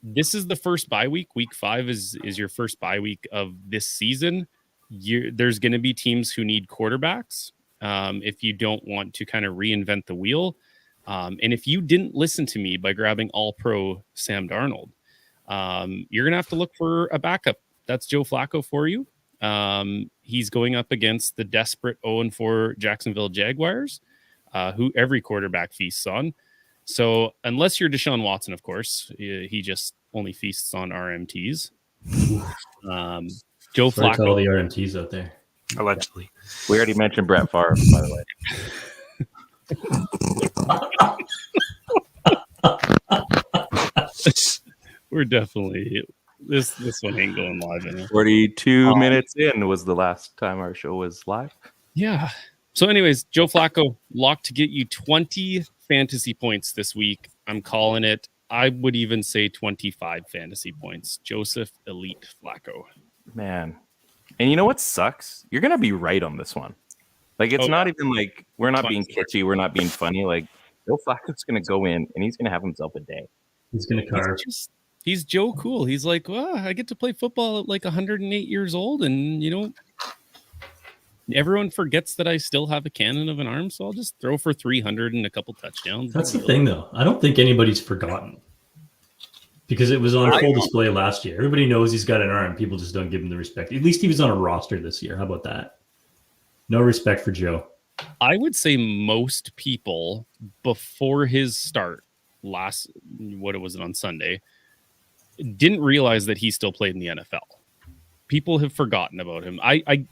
This is the first bye week. Week 5 is your first bye week of this season. There's going to be teams who need quarterbacks if you don't want to kind of reinvent the wheel. And if you didn't listen to me by grabbing All-Pro Sam Darnold, you're going to have to look for a backup. That's Joe Flacco for you. He's going up against the desperate 0-4 Jacksonville Jaguars, who every quarterback feasts on. So unless you're Deshaun Watson, of course, he just only feasts on RMTs. Joe Flacco. All the RMTs out there. Allegedly. We already mentioned Brett Favre, by the way. We're definitely this one ain't going live anymore. 42 minutes in was the last time our show was live. Yeah. So anyways, Joe Flacco locked to get you 20 fantasy points this week. I'm calling it. I would even say 25 fantasy points. Joseph Elite Flacco. Man. And you know what sucks? You're going to be right on this one. Like, it's not even like we're not being kitschy. We're not being funny. Like, Joe Flacco's going to go in and he's going to have himself a day. He's going to carve. He's Joe Cool. He's like, well, I get to play football at like 108 years old. And, you know, everyone forgets that I still have a cannon of an arm. So I'll just throw for 300 and a couple touchdowns. That's the thing, though. I don't think anybody's forgotten. Because it was on full display last year. Everybody knows he's got an arm. People just don't give him the respect. At least he was on a roster this year. How about that? No respect for Joe. I would say most people before his start on Sunday, didn't realize that he still played in the NFL. People have forgotten about him.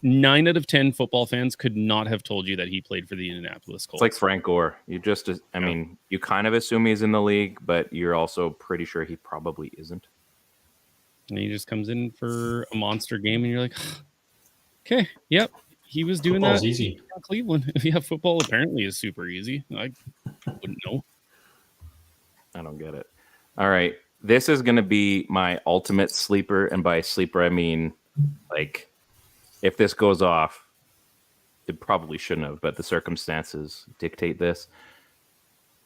9 out of 10 football fans could not have told you that he played for the Indianapolis Colts. It's like Frank Gore. You just, I mean, you kind of assume he's in the league, but you're also pretty sure he probably isn't. And he just comes in for a monster game, and you're like, okay, yep, he was doing Football's that. Easy. Cleveland. Yeah, football apparently is super easy. I wouldn't know. I don't get it. All right. This is going to be my ultimate sleeper. And by sleeper, I mean, like, if this goes off, it probably shouldn't have, but the circumstances dictate this.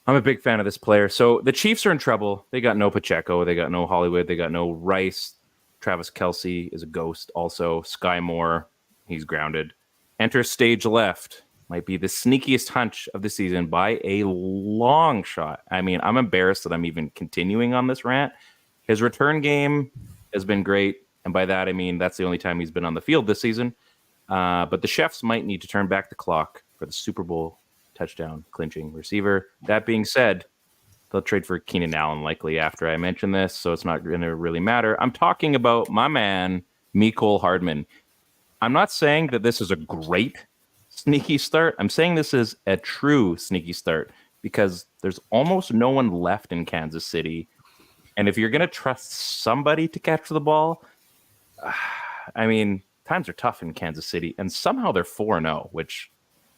I'm a big fan of this player. So the Chiefs are in trouble. They got no Pacheco. They got no Hollywood. They got no Rice. Travis Kelce is a ghost. Also, Sky Moore, he's grounded. Enter stage left. Might be the sneakiest hunch of the season by a long shot. I mean, I'm embarrassed that I'm even continuing on this rant. His return game has been great. And by that, I mean, that's the only time he's been on the field this season. But the Chefs might need to turn back the clock for the Super Bowl touchdown clinching receiver. That being said, they'll trade for Keenan Allen likely after I mention this, so it's not going to really matter. I'm talking about my man, Mecole Hardman. I'm not saying that this is a great sneaky start. I'm saying this is a true sneaky start because there's almost no one left in Kansas City. And if you're going to trust somebody to catch the ball, I mean, times are tough in Kansas City. And somehow they're 4-0, which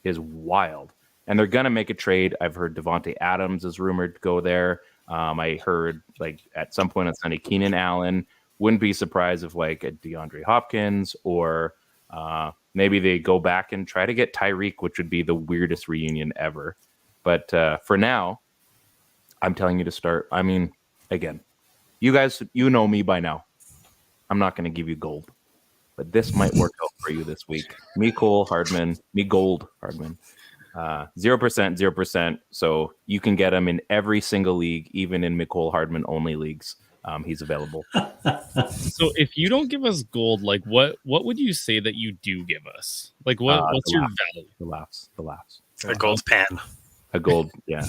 is wild. And they're going to make a trade. I've heard Devontae Adams is rumored to go there. I heard like at some point on Sunday, Keenan Allen. Wouldn't be surprised if like a DeAndre Hopkins or maybe they go back and try to get Tyreek, which would be the weirdest reunion ever. But for now, I'm telling you to start. I mean, again, you guys, you know me by now. I'm not going to give you gold, but this might work out for you this week. Mecole Hardman, 0%, 0%. So you can get him in every single league, even in Mecole Hardman only leagues. He's available. So if you don't give us gold, like what would you say that you do give us? Like what's your value? The laughs. A gold pan. A gold, yeah.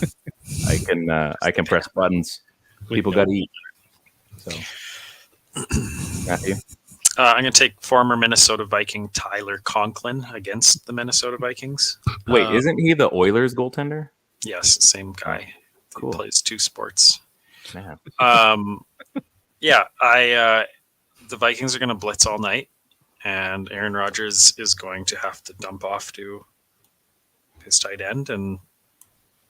I can press buttons. People got to eat. So, Matthew? I'm going to take former Minnesota Viking Tyler Conklin against the Minnesota Vikings. Wait, isn't he the Oilers goaltender? Yes, same guy. Cool. He plays 2 sports. Man. Yeah, the Vikings are going to blitz all night, and Aaron Rodgers is going to have to dump off to his tight end and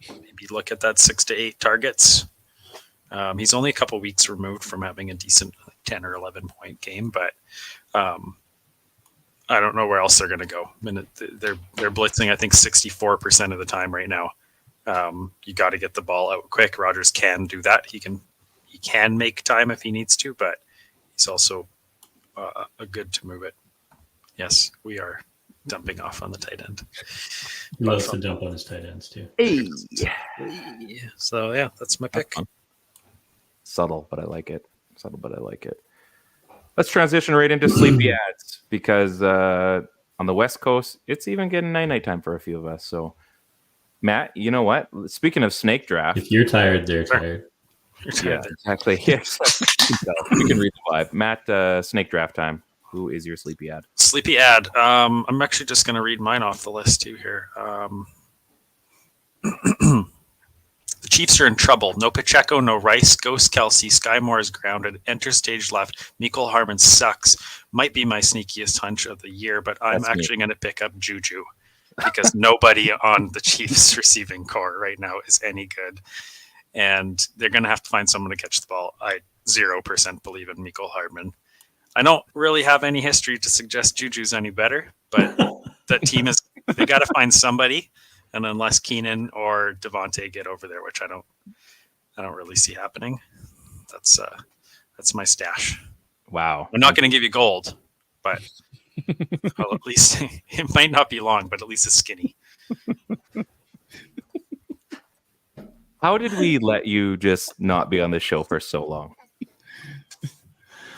maybe look at that 6 to 8 targets. He's only a couple weeks removed from having a decent 10 or 11 point game, but I don't know where else they're going to go. I mean, they're blitzing, I think, 64% of the time right now. You got to get the ball out quick. Rodgers can do that. He can make time if he needs to, but he's also a good to move it. Yes, we are dumping off on the tight end. He loves to dump on his tight ends too. Hey. So yeah, that's my pick. Subtle, but I like it. Let's transition right into sleepy ads because on the West Coast, it's even getting night time for a few of us. So, Matt, you know what? Speaking of snake draft, if you're tired, they're tired. Yeah, exactly. Yes, you can read the vibe. Matt, snake draft time. Who is your sleepy ad? Sleepy ad. I'm actually just going to read mine off the list too here. The Chiefs are in trouble. No Pacheco, no Rice. Ghost Kelsey. Sky Moore is grounded. Enter stage left. Mecole Hardman sucks. Might be my sneakiest hunch of the year, but I'm actually going to pick up Juju because nobody on the Chiefs receiving core right now is any good. And they're going to have to find someone to catch the ball. I 0% believe in Mecole Hardman. I don't really have any history to suggest Juju's any better, but that team they got to find somebody. And unless Keenan or Devontae get over there, which I don't really see happening, that's my stash. Wow. I'm not going to give you gold, but well, at least it might not be long, but at least it's skinny. How did we let you just not be on the show for so long?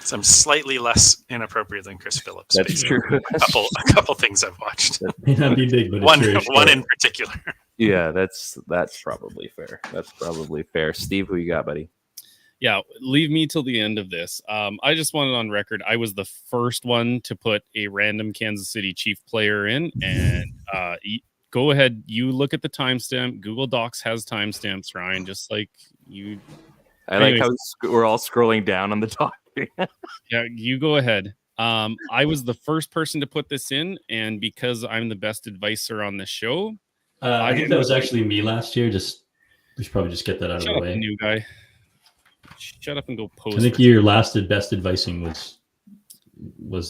So I'm slightly less inappropriate than Chris Phillips. That's true. A couple things I've watched. That may not be big, but one it's in particular. Yeah, that's probably fair. Steve, who you got, buddy? Yeah, leave me till the end of this. I just wanted on record, I was the first one to put a random Kansas City Chief player in, and go ahead, you look at the timestamp. Google Docs has timestamps, Ryan, just like you. Like how we're all scrolling down on the top. Yeah, you go ahead. I was the first person to put this in, and because I'm the best advisor on the show, I think that was actually me last year. We should probably just get that out of the way. New guy. Shut up and go post. I think your last best advising was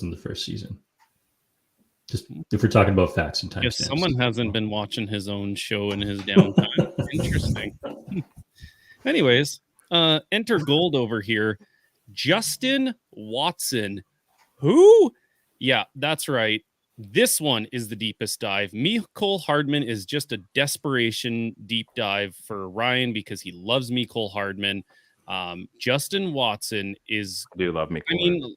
in the first season. Just if we're talking about facts and timestamps. Yes, someone hasn't been watching his own show in his downtime. Interesting. Anyways, enter gold over here. Justin Watson. Who? Yeah, that's right. This one is the deepest dive. Mecole Hardman is just a desperation deep dive for Ryan because he loves Mecole Hardman. Justin Watson is. I do love Mecole. I mean,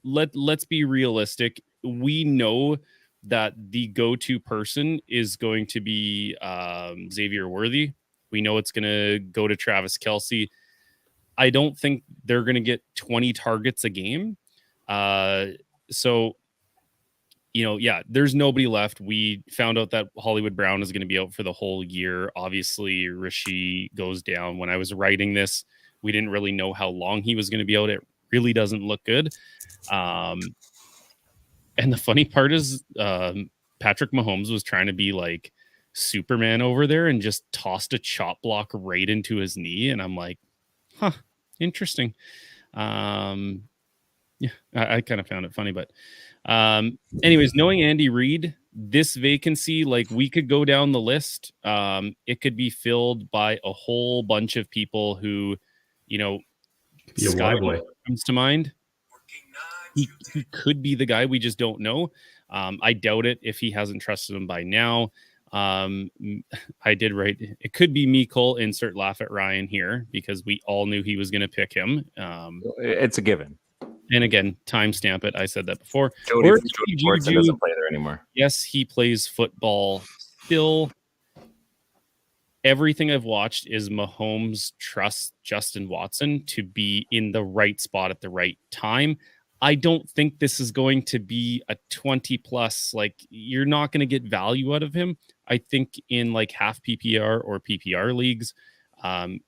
let's be realistic. We know that the go-to person is going to be Xavier Worthy. We know it's going to go to Travis Kelce. I don't think they're going to get 20 targets a game. So, there's nobody left. We found out that Hollywood Brown is going to be out for the whole year. Obviously, Rishi goes down. When I was writing this, we didn't really know how long he was going to be out. It really doesn't look good. And the funny part is Patrick Mahomes was trying to be like Superman over there and just tossed a chop block right into his knee. And I'm like, huh, interesting. Yeah, I kind of found it funny, but anyways, knowing Andy Reid, this vacancy, like we could go down the list. It could be filled by a whole bunch of people who, you know, Be a Sky boy. comes to mind. He could be the guy, we just don't know. I doubt it if he hasn't trusted him by now. I did write, it could be me, Cole, insert laugh at Ryan here, because we all knew he was going to pick him. It's a given. And again, timestamp it. I said that before. Jody Fortson doesn't play there anymore. Yes, he plays football still. Everything I've watched is Mahomes trusts Justin Watson to be in the right spot at the right time. I don't think this is going to be a 20 plus. Like, you're not going to get value out of him. I think in like half PPR or PPR leagues,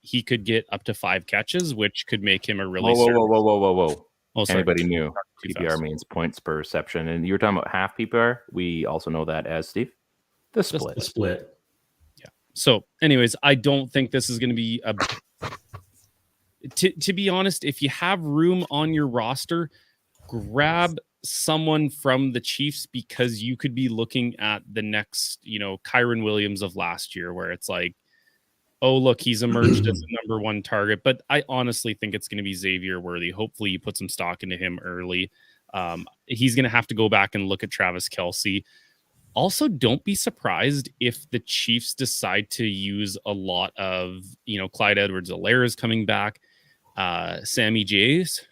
he could get up to 5 catches, which could make him a really whoa. Oh, sorry. Anybody knew PPR means points per reception, and you were talking about half PPR. We also know that as, Steve, the split. The split. Yeah. So, anyways, I don't think this is going to be a. To be honest, if you have room on your roster, grab someone from the Chiefs, because you could be looking at the next, you know, Kyron Williams of last year, where it's like, oh, look, he's emerged as the number 1 target. But I honestly think it's going to be Xavier Worthy. Hopefully you put some stock into him early. He's going to have to go back and look at Travis Kelce. Also, don't be surprised if the Chiefs decide to use a lot of, you know, Clyde Edwards-Helaire is coming back. Sammy J's,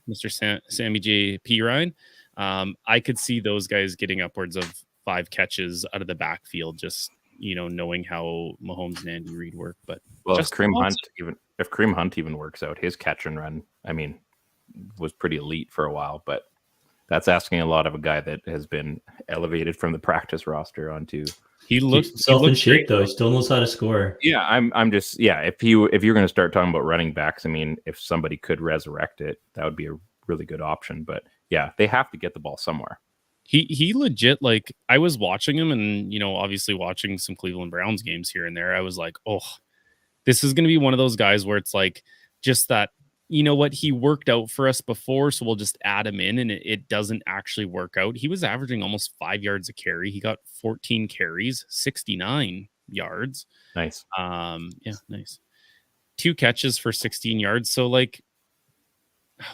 Mr. Sammy J. P. Ryan. I could see those guys getting upwards of 5 catches out of the backfield, just, you know, knowing how Mahomes and Andy Reid work. But well, if Kareem Hunt even works out, his catch and run, I mean, was pretty elite for a while, but that's asking a lot of a guy that has been elevated from the practice roster onto. He looks in shape though. He still knows how to score. Yeah, I'm just if you're going to start talking about running backs, I mean, if somebody could resurrect it, that would be a really good option. But yeah, they have to get the ball somewhere. He legit, like, I was watching him, and, you know, obviously watching some Cleveland Browns games here and there, I was like, oh, this is going to be one of those guys where it's like, just that, you know what, he worked out for us before, so we'll just add him in, and it doesn't actually work out. He was averaging almost 5 yards a carry. He got 14 carries, 69 yards. Nice. Yeah, nice. 2 catches for 16 yards. So, like,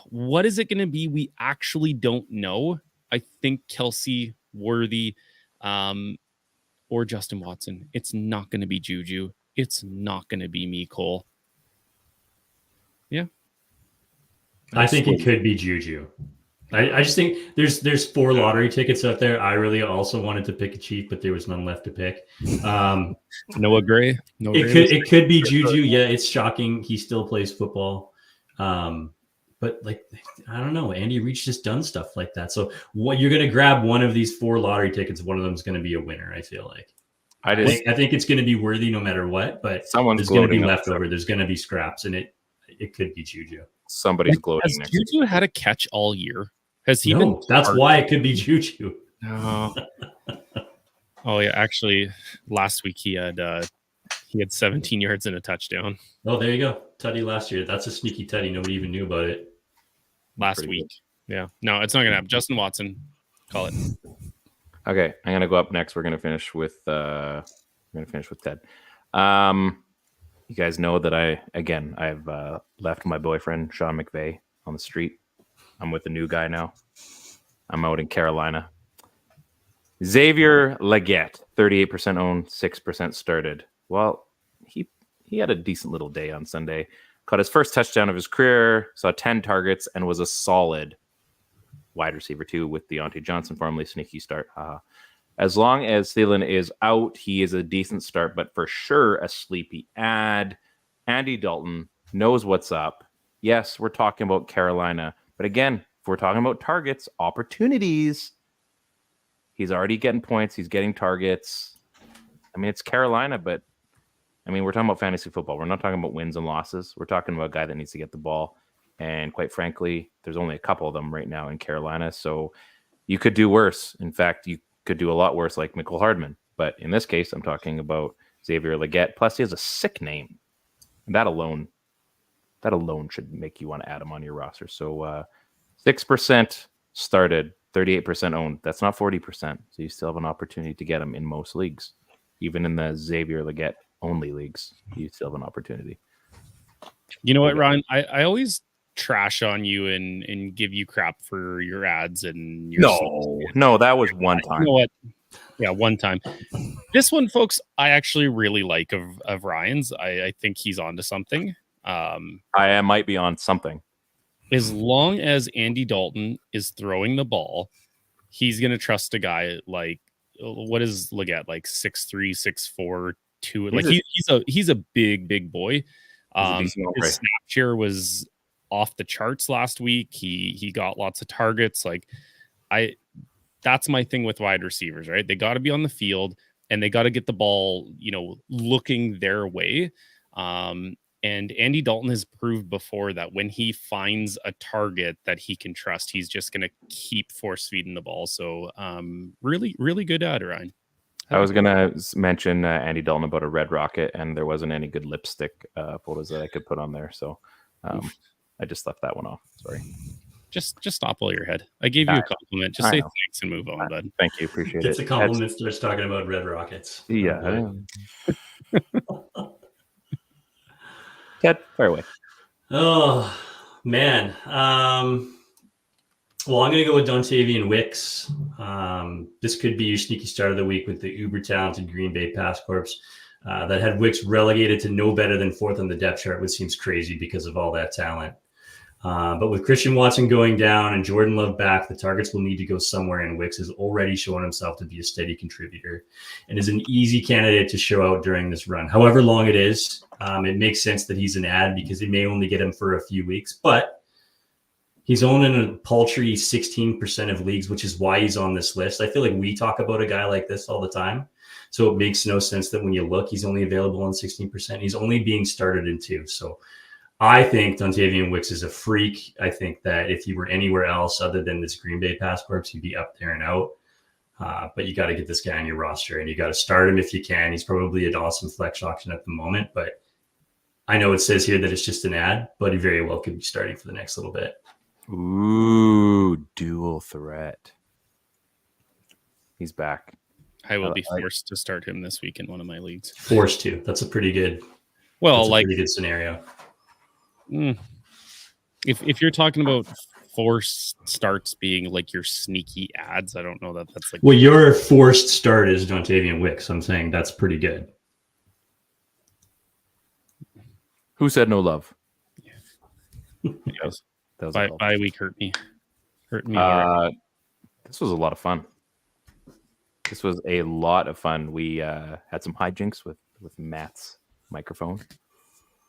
what is it going to be? We actually don't know. I think Kelce, Worthy, or Justin Watson. It's not going to be Juju. It's not going to be me, Cole. Yeah. I think it could be Juju. I just think there's 4 lottery tickets out there. I really also wanted to pick a Chief, but there was none left to pick. Noah Gray. It could be Juju. Yeah, it's shocking. He still plays football. But, like, I don't know. Andy Reid's just done stuff like that. So what you're going to grab one of these 4 lottery tickets. One of them is going to be a winner. I feel like. I think it's going to be Worthy no matter what. But there's going to be leftover. There's going to be scraps, and it could be Juju. Somebody's gloating. Has Juju had a catch all year? Has he been? That's why it could be Juju. No. Oh yeah, actually, last week he had 17 yards and a touchdown. Oh, there you go. Tutty last year. That's a sneaky tutty. Nobody even knew about it. Last week. Yeah. No, it's not gonna happen. Justin Watson. Call it. Okay, I'm gonna go up next. We're gonna finish with Ted. You guys know that I've left my boyfriend Sean McVay on the street. I'm with a new guy now. I'm out in Carolina. Xavier Legette, 38% owned, 6% started. Well, he had a decent little day on Sunday. Caught his first touchdown of his career, saw 10 targets, and was a solid wide receiver too with Deontay Johnson, formerly sneaky start. As long as Thielen is out, he is a decent start, but for sure a sleepy ad. Andy Dalton knows what's up. Yes, we're talking about Carolina, but again, if we're talking about targets, opportunities, he's already getting points. He's getting targets. I mean, it's Carolina, but I mean, we're talking about fantasy football. We're not talking about wins and losses. We're talking about a guy that needs to get the ball. And quite frankly, there's only a couple of them right now in Carolina. So you could do worse. In fact, you could do a lot worse like Mecole Hardman. But in this case, I'm talking about Xavier Leggett. Plus, he has a sick name. And that alone should make you want to add him on your roster. So 6% started, 38% owned. That's not 40%. So you still have an opportunity to get him in most leagues. Even in the Xavier Leggett only leagues, you still have an opportunity. You know what, Ryan? I always trash on you and give you crap for your ads and your No, that was one time. You know what? Yeah, one time. This one, folks, I actually really like of Ryan's. I think he's onto something. I might be on something. As long as Andy Dalton is throwing the ball, he's going to trust a guy like, what is Leggett, like 6'3", 6'4", 2. Like he's a big boy. His snap share was off the charts last week. He got lots of targets. Like that's my thing with wide receivers, right? They got to be on the field and they got to get the ball, looking their way. And Andy Dalton has proved before that when he finds a target that he can trust, he's just going to keep force feeding the ball. So really, really good ad, Ryan. I was going to mention Andy Dalton about a red rocket, and there wasn't any good lipstick photos that I could put on there. So I just left that one off. Sorry. Just stop while your head. I gave you a compliment. Just say thanks and move on, bud. Thank you. Appreciate Gets it. a compliment, starts talking about red rockets. Yeah. Ted, fire away. Oh, man. Well, I'm going to go with Dontavian Wicks. This could be your sneaky start of the week with the uber-talented Green Bay Pass Corps that had Wicks relegated to no better than 4th on the depth chart, which seems crazy because of all that talent. But with Christian Watson going down and Jordan Love back, the targets will need to go somewhere, and Wicks has already shown himself to be a steady contributor and is an easy candidate to show out during this run. However long it is, it makes sense that he's an ad because it may only get him for a few weeks, but he's owned in a paltry 16% of leagues, which is why he's on this list. I feel like we talk about a guy like this all the time, so it makes no sense that when you look, he's only available on 16%. He's only being started in 2. So I think Dontavian Wicks is a freak. I think that if he were anywhere else other than this Green Bay Pass Corps, he'd be up there and out. But you got to get this guy on your roster, and you got to start him if you can. He's probably an awesome flex option at the moment, but I know it says here that it's just an ad, but he very well could be starting for the next little bit. Ooh, dual threat. He's back. I will be forced to start him this week in one of my leagues. Forced to. That's a pretty good. Pretty good scenario. If you're talking about forced starts being like your sneaky ads, I don't know that that's like. Well, your forced start is Dontavian Wicks. I'm saying that's pretty good. Who said no love? Yes. Bye week hurt me. Hurt me. This was a lot of fun. We had some hijinks with Matt's microphone.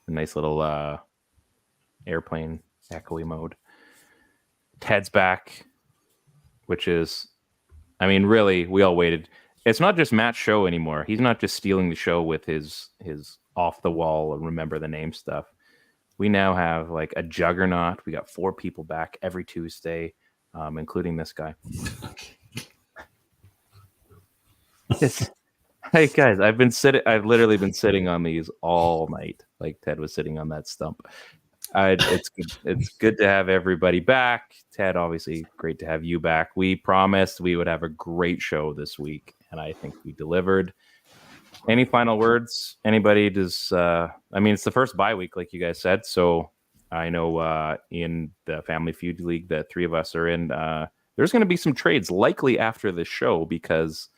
A nice little airplane echoey mode. Ted's back, which is, really, we all waited. It's not just Matt's show anymore. He's not just stealing the show with his off the wall remember the name stuff. We now have like a juggernaut. We got 4 people back every Tuesday, including this guy. Hey guys, I've literally been sitting on these all night. Like Ted was sitting on that stump. It's good to have everybody back. Ted, obviously great to have you back. We promised we would have a great show this week, and I think we delivered. Any final words? Anybody does? It's the first bye week, like you guys said. So I know in the Family Feud League that 3 of us are in, there's going to be some trades likely after this show because,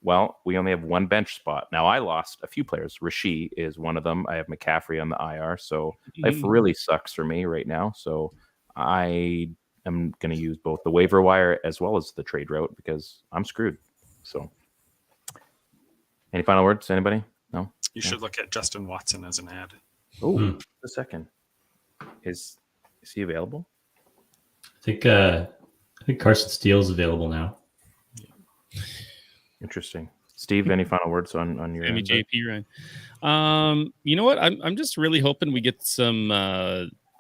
well, we only have 1 bench spot. Now, I lost a few players. Rishi is one of them. I have McCaffrey on the IR. So life really sucks for me right now. So I am going to use both the waiver wire as well as the trade route because I'm screwed. So any final words? Anybody? No? You should look at Justin Watson as an ad. Oh, a second. Is he available? I think Carson Steele's available now. Interesting. Steve, any final words on your JP, Ryan? You know what? I'm just really hoping we get some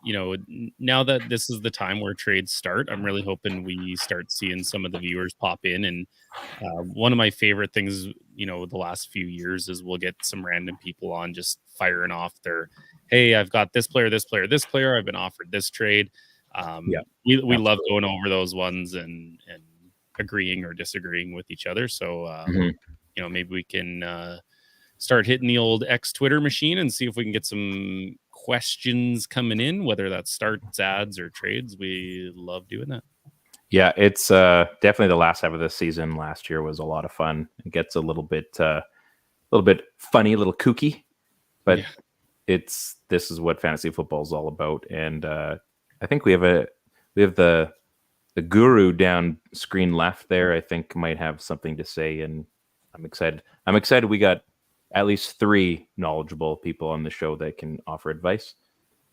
now that this is the time where trades start, I'm really hoping we start seeing some of the viewers pop in. And one of my favorite things, the last few years is we'll get some random people on just firing off their, hey, I've got this player, this player, this player. I've been offered this trade. We love going over those ones and agreeing or disagreeing with each other. So, maybe we can start hitting the old X Twitter machine and see if we can get some questions coming in, whether that's starts, ads, or trades. We love doing that. Yeah, it's definitely the last half of the season. Last year was a lot of fun. It gets a little bit funny, a little kooky, but this is what fantasy football is all about. And I think we have the guru down screen left there. I think might have something to say, and I'm excited. We got at least 3 knowledgeable people on the show that can offer advice.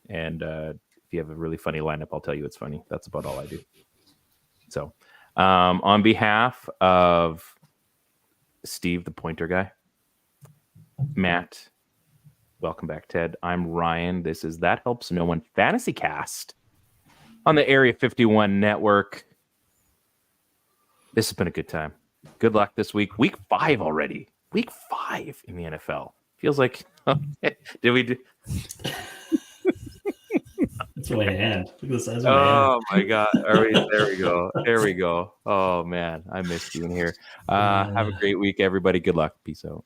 And if you have a really funny lineup, I'll tell you it's funny. That's about all I do. So on behalf of Steve, the pointer guy, Matt, welcome back, Ted. I'm Ryan. This is That Helps No One Fantasy Cast on the Area 51 network. This has been a good time. Good luck this week. Week 5 already. Week 5 in the NFL. Feels like, did we do? That's my hand. Look at the size of my hand. Oh my God. There we go. There we go. Oh man, I missed you in here. Have a great week, everybody. Good luck. Peace out.